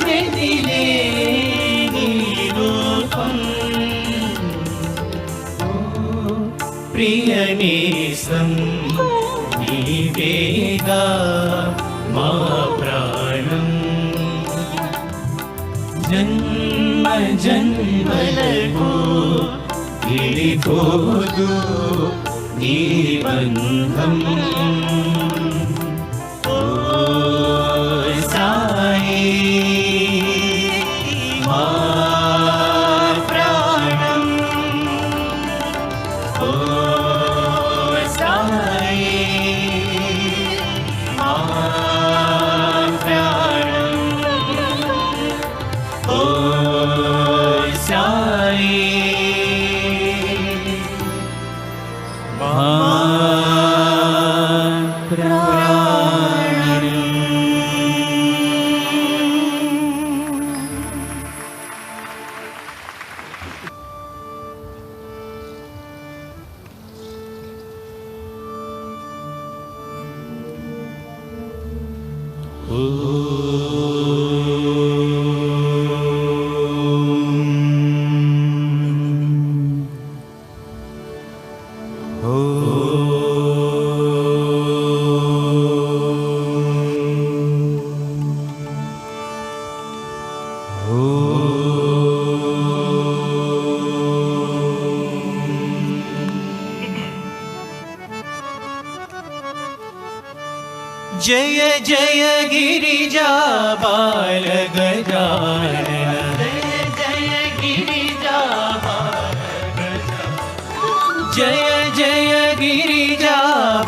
వెదిలే నీ రూపం ఓ ప్రియనేసం నీవేగా మా ప్రాణం జన్మ జన్మలకు విడిపోదు నీ బంధం ఓ సాయి మా ప్రాణం ఓ సాయి మా ప్రాణం ఓ సాయి మా जय जय गिरिजा बाल गजानन जय जय गिरिजा बाल गजानन जय जय गिरिजा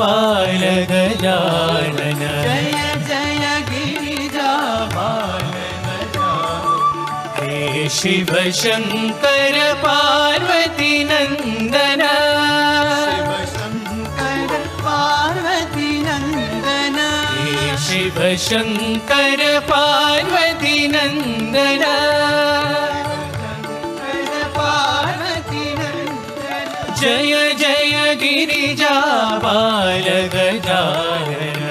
बाल गजानन जय जय गिरिजा बाल गजानन हे शिव शंकर पार्वती नंदन शिव शंकर पार्वती नंदन जय जय गिरिजा बाल गजानन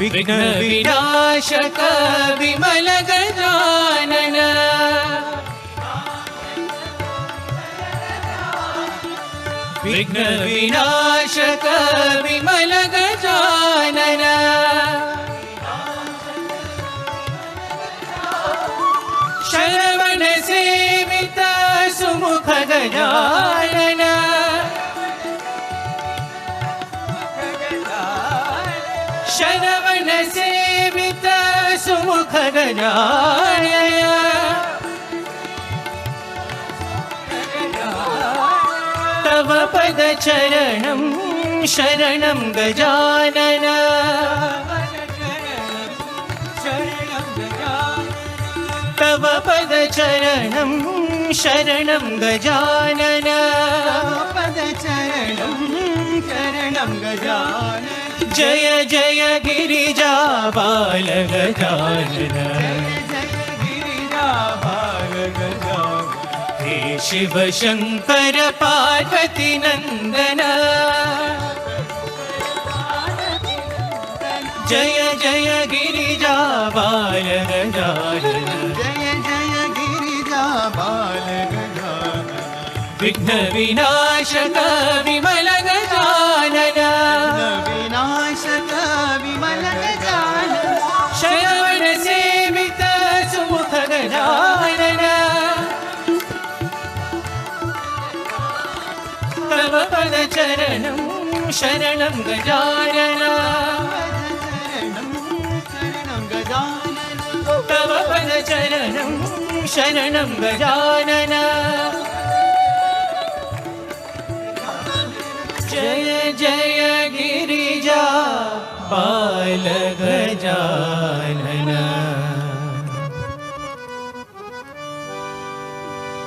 विघ्न विनाशक विमल गजानन विघ्न विनाशक विमल गजानन शरवण सेवित सुमुख गजानन शरवण सेवित सुमुख गजानन तव पद चरणं शरणं गजानन तव पद चरणं शरणं गजानन पद चरणं शरणं गजानन जय जय गिरिजा बाल गजानन, हे शिव शंकर पार्वती नंदन, जय जय गिरिजा बाल गजानन,
जय जय गिरिजा बाल गजानन,
विघ्न विनाशक विमल गजानन,
विनाशक विमल गजानन,
श्रवण सेवित सुमुख गजानन, तव पद चरणं शरणं गजानन, तव पद चरणं शरणं गजानन, जय जय गिरिजा बाल गजानन।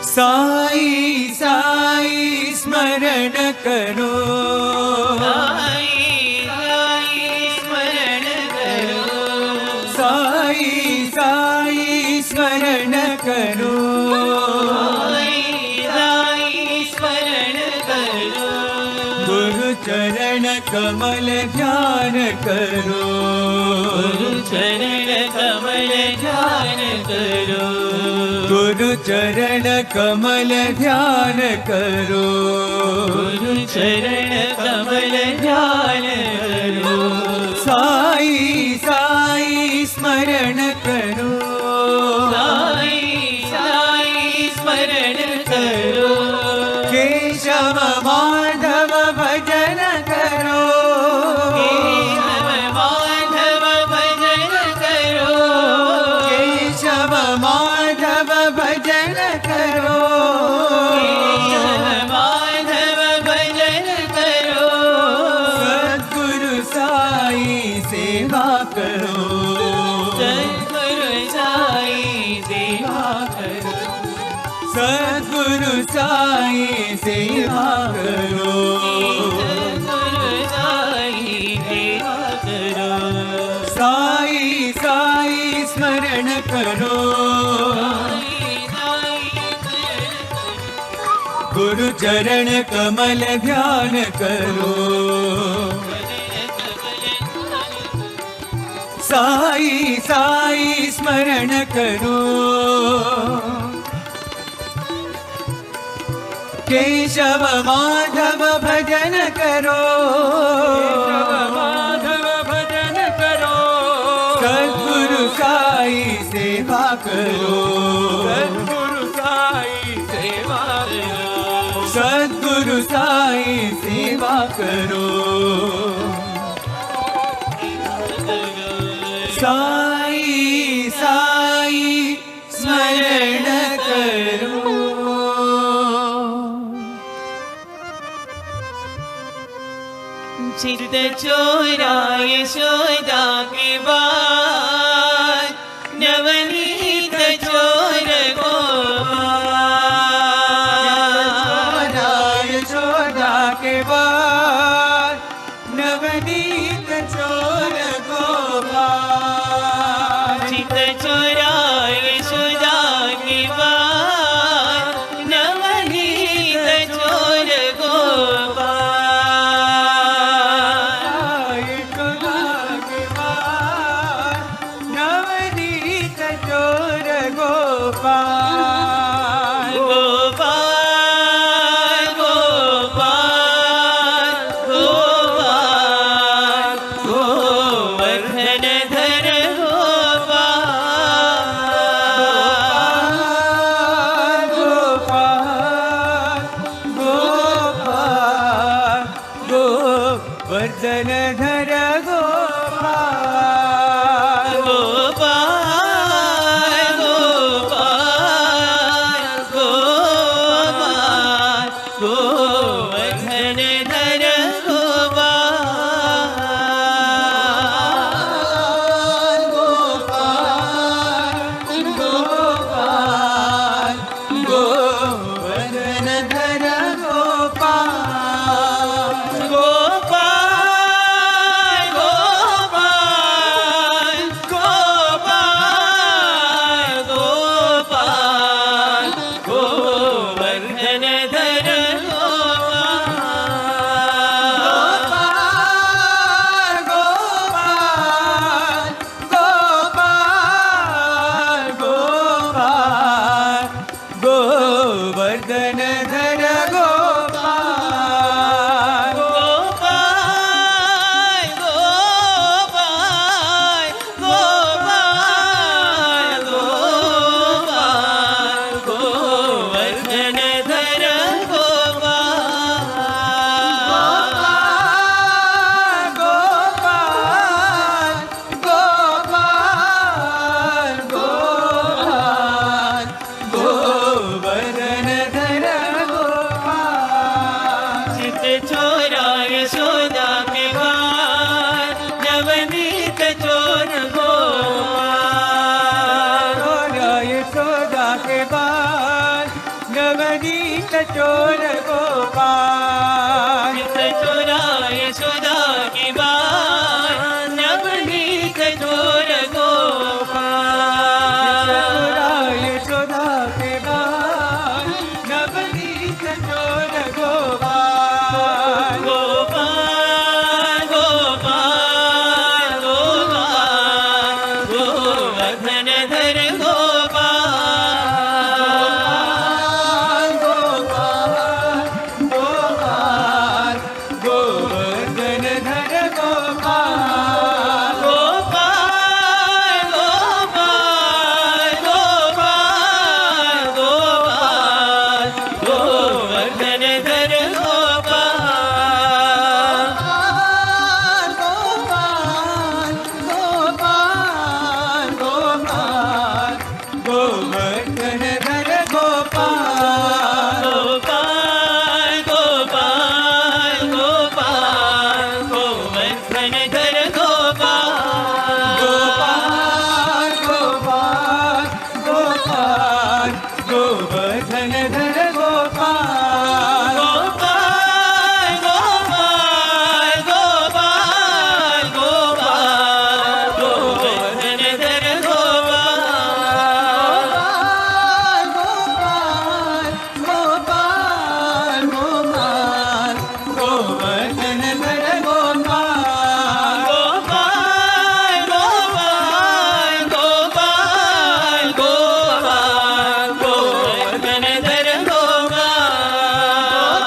साई साई स्मरण करो,
साई साई स्मरण करो,
साई साई स्मरण करो,
साई साई स्मरण करो,
गुरु चरण कमल ध्यान करो,
गुरु चरण कमल ध्यान करो,
गुरु चरण कमल ध्यान करो,
गुरु चरण कमल ध्यान करो,
साई साई स्मरण करो,
साई साई स्मरण करो,
केशव माधव भजन करो,
केशव माधव भजन करो,
केशव माधव भजन करो,
केशव माधव भजन करो,
सद्गुरु साई सेवा करो,
सद्गुरु साई सेवा करो,
सद्गुरु साई सेवा करो,
सद्गुरु साई सेवा करो,
साई साई स्मरण करो, गुरु चरण कमल ध्यान करो, साई साई स्मरण करो, केशव माधव भजन करो, माधव भजन करो, सद्गुरु साई सेवा करो, सद्गुरु साई सेवा करो, सद्गुरु साई सेवा करो, साई साई स्मरण करो।
चित्त चोरा यशोदा के बाद, नवनीत चोर गोपाल,
यशोदा के बाद, नवनीत चोर गोपाल,
चित्त चोरा यशोदा के बाद, नवनीत चोर गोपाल,
वर्धनधर गोपाल,
गोपाल गोपाल गोपाल गोवर्धनधर गोपाल,
गोपाल गोपाल गोवर्धनधर गोपाल,
गोपाल चोरा यशोदा के बाल नवनीत चोर गोपाल
चोरा यशोदा के बाल नवनीत चोर गोपाल
चोरा यशोदा के बाल नवनीत चोर गोपाल
चोरा यशोदा के बाल नवनीत चोर गोपाल
गोपाल गोपाल गोपाल गोवर्धन धर गोपाल
गोपाल गोपाल गोवर्धन धर गोपाल
गोपाल गोपाल गोपाल गोपाल गोवर्धन धर गोपाल
गोपाल गोपाल गोपाल गोवर्धन धर गोपाल
गोपाल गोपाल गोपाल गोवर्धन धर गोपाल
गोपाल गोपाल गोपाल गोवर्धन धर गोपाल
गोपाल गोपाल गोपाल गोपाल गोवर्धन धर गोपाल
गोपाल गोपाल गोपाल गोवर्धन धर गोपाल
गोपाल गोपाल गोपाल गोपाल गोवर्धन धर गोपाल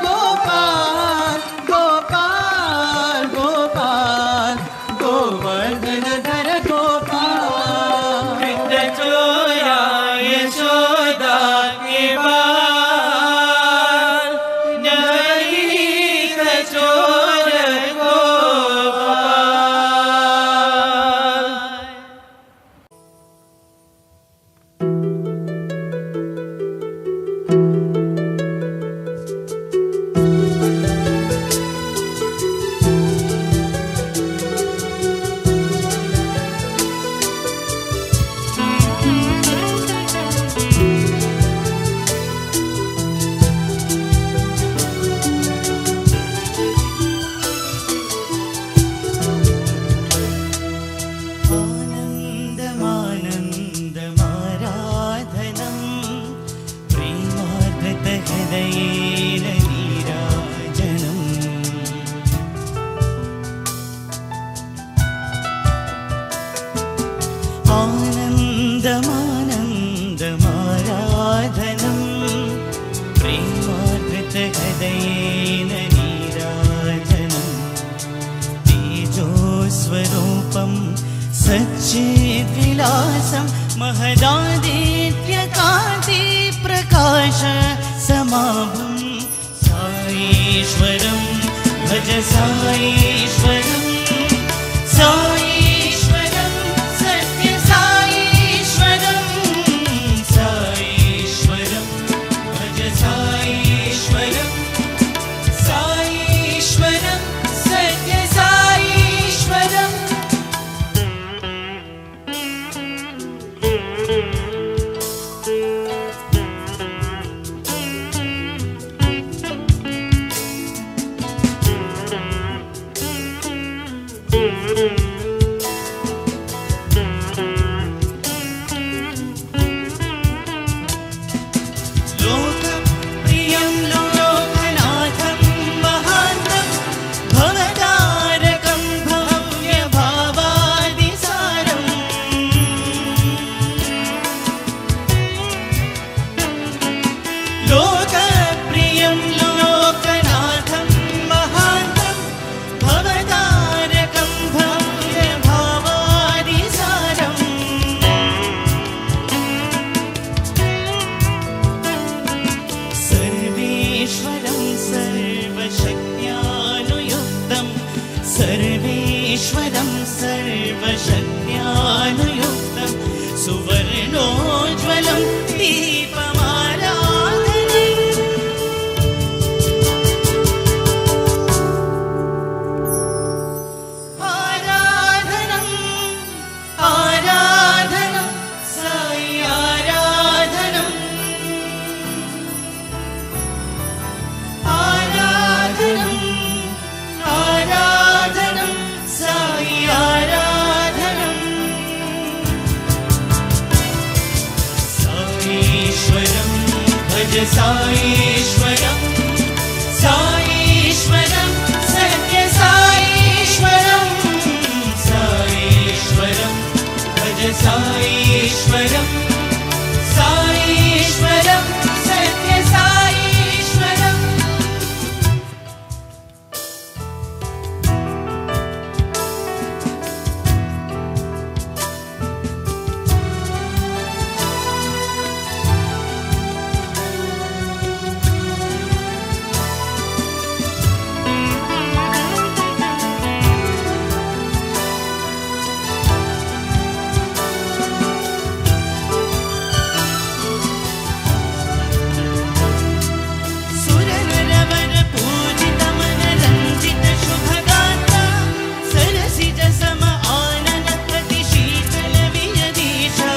गोपाल गोपाल गोपाल गोवर्धन धर गोपाल
चोरा यशोदा के बाल नवनीत चोर गोपाल
आनन्दमानन्दमाराधनं प्रेमार्धतहृदयेन नीराजनम् आनन्दमानन्दमाराधनं प्रेमार्धतहृदयेन नीराजनम् तेजोस्वरूपं सच्चिद्विलासं महदादित्यकान्ति प्रकाश समाभं साईश्वरं भज साईश्वरं साईश्वरं सत्य साईश्वरं साईश्वरं भज साईश्वरं साईश्वरं सत्य साईश्वरम् लोकप्रियं लोकनाथं महान्तं भवतारकं भव्यभावादिसारम् लोकप्रियं लोकनाथं महान्तं भवतारकं भव्यभावादिसारम् सर्वेश्वरं सर्वशक्त्यानुयुक्तं सर्वेश्वरं सर्वशक्त्यानुयुक्तं सुवर्णोज्ज्वलं दीपमाराधनम्
साईश्वरं साईश्वरं सत्य साईश्वरं साईश्वरं भज साईश्वरं साईश्वरं सत्य साईश्वरं सुरनरवर पूजित मन रंजित शुभगाता सरसिज सम आनन प्रति शीतल वियदीशा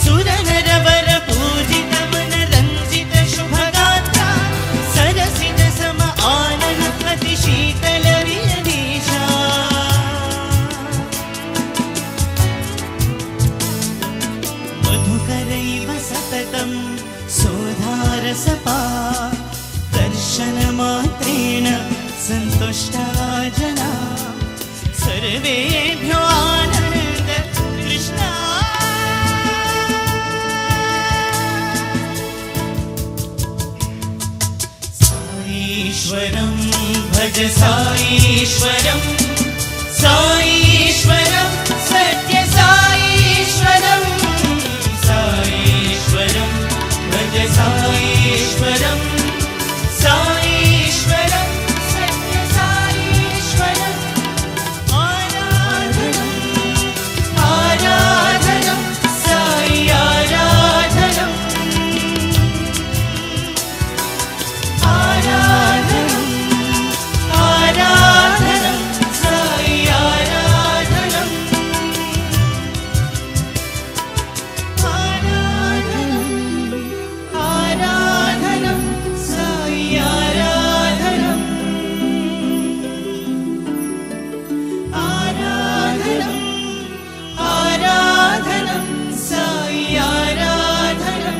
सुरनरवर पूजित मन रंजित शुभगाता सरसिज सम आनन प्रति शीतल वियदीशा मधुकरैव सततं सोधारसपा दर्शनमात्रेण सन्तुष्टा जना सर्वेभ्यो आनन्द कृष्णा साईश्वरं भज साईश्वरं साईश्वरं सत्य साईश्वरं साईश्वरं भज साईश्वरं साईश्वरं सत्य साईश्वरं आराधनं आराधनं साई आराधनं आराधनं आराधनं साई आराधनं आराधनं साई आराधनं आराधनं आराधनं साई आराधनं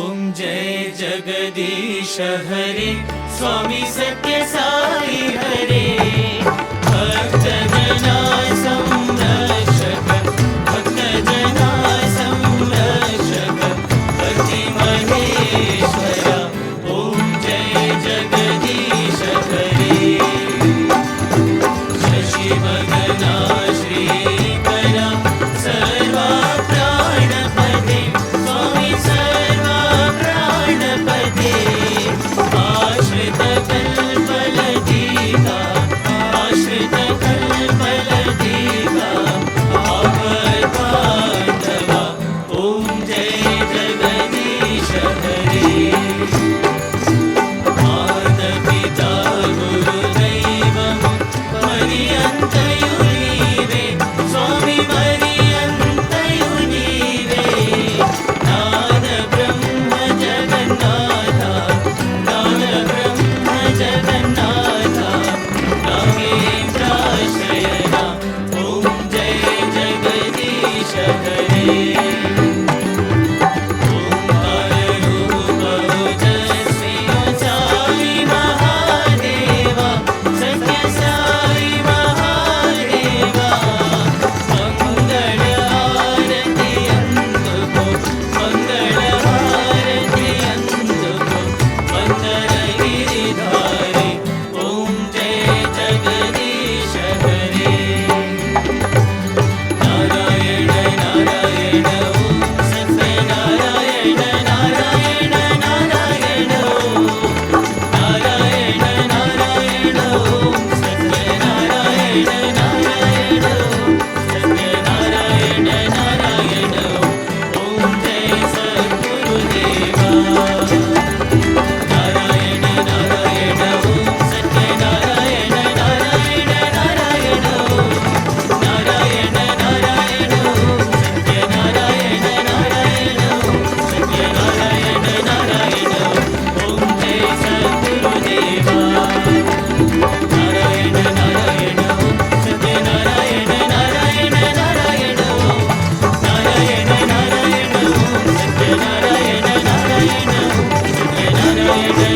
ॐ जय जगदीश हरे स्वामी सत्य साई हरे भक्तजना संरक्षक भक्तजना संरक्षक भक्ति महेश्वरा ॐ जय जगदीश हरे शशिवदना श्रीकरा सर्वा प्राणपते स्वामी सर्वा प्राणपते आश्रित कल्पलतिका आश्रित कल्पलतिका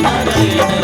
नारायण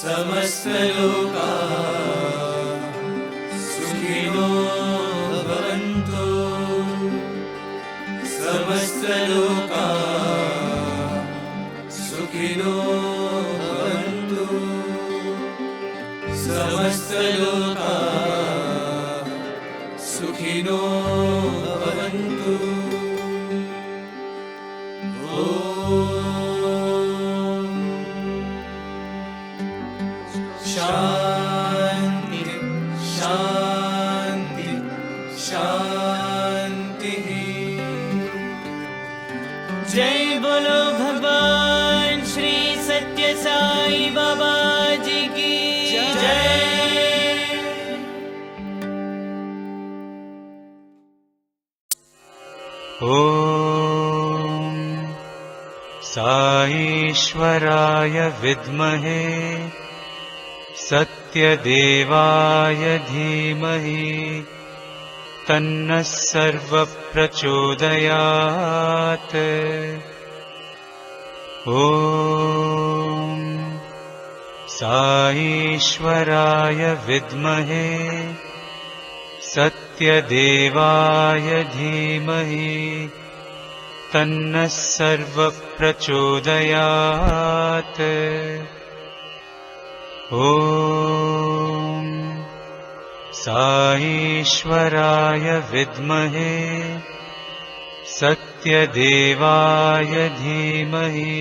समस्तलोका सुखिनो भवन्तु समस्तलोका सुखिनो भवन्तु समस्तलोका सुखिनो भवन्तु शांति शांति शांति। जय बोलो भगवान श्री सत्य साई बाबा जी की जय।
ॐ साईश्वराय विद्महे सत्यदेवाय धीमहि तन्नः सर्वप्रचोदयात्। ॐ साईश्वराय विद्महे सत्यदेवाय धीमहि तन्नः सर्वप्रचोदयात्। ॐ साईश्वराय विद्महे सत्यदेवाय धीमहि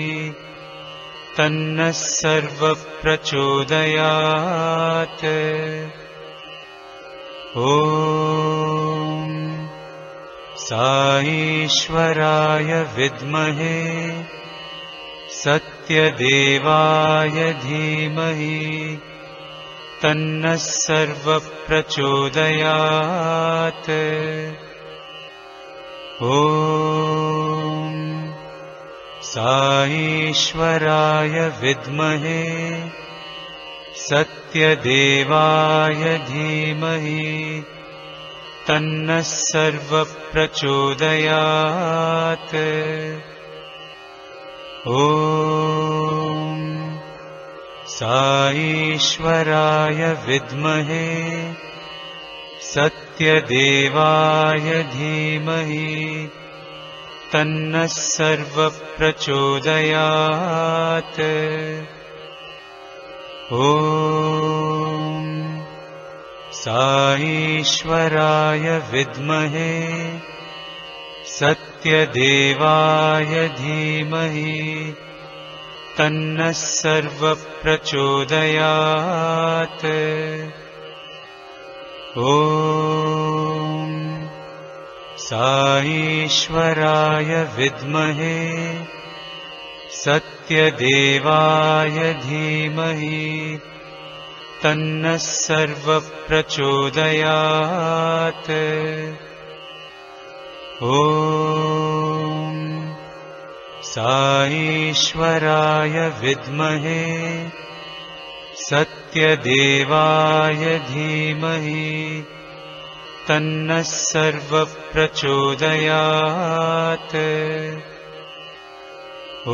तन्नः सर्वप्रचोदयात्। ॐ साईश्वराय विद्महे सत्यदेवाय धीमहि तन्नः सर्वप्रचोदयात्। ॐ साईश्वराय विद्महे सत्यदेवाय धीमहि तन्नः सर्वप्रचोदयात्। ॐ साईश्वराय विद्महे सत्यदेवाय धीमहि तन्नः सर्वप्रचोदयात्। ॐ साईश्वराय विद्महे सत्यदेवाय धीमहि तन्नः सर्वप्रचोदयात्। ॐ साईश्वराय विद्महे सत्यदेवाय धीमहि तन्नः सर्वप्रचोदयात्। ॐ साईश्वराय विद्महे सत्यदेवाय धीमहि तन्नः सर्वप्रचोदयात्। ॐ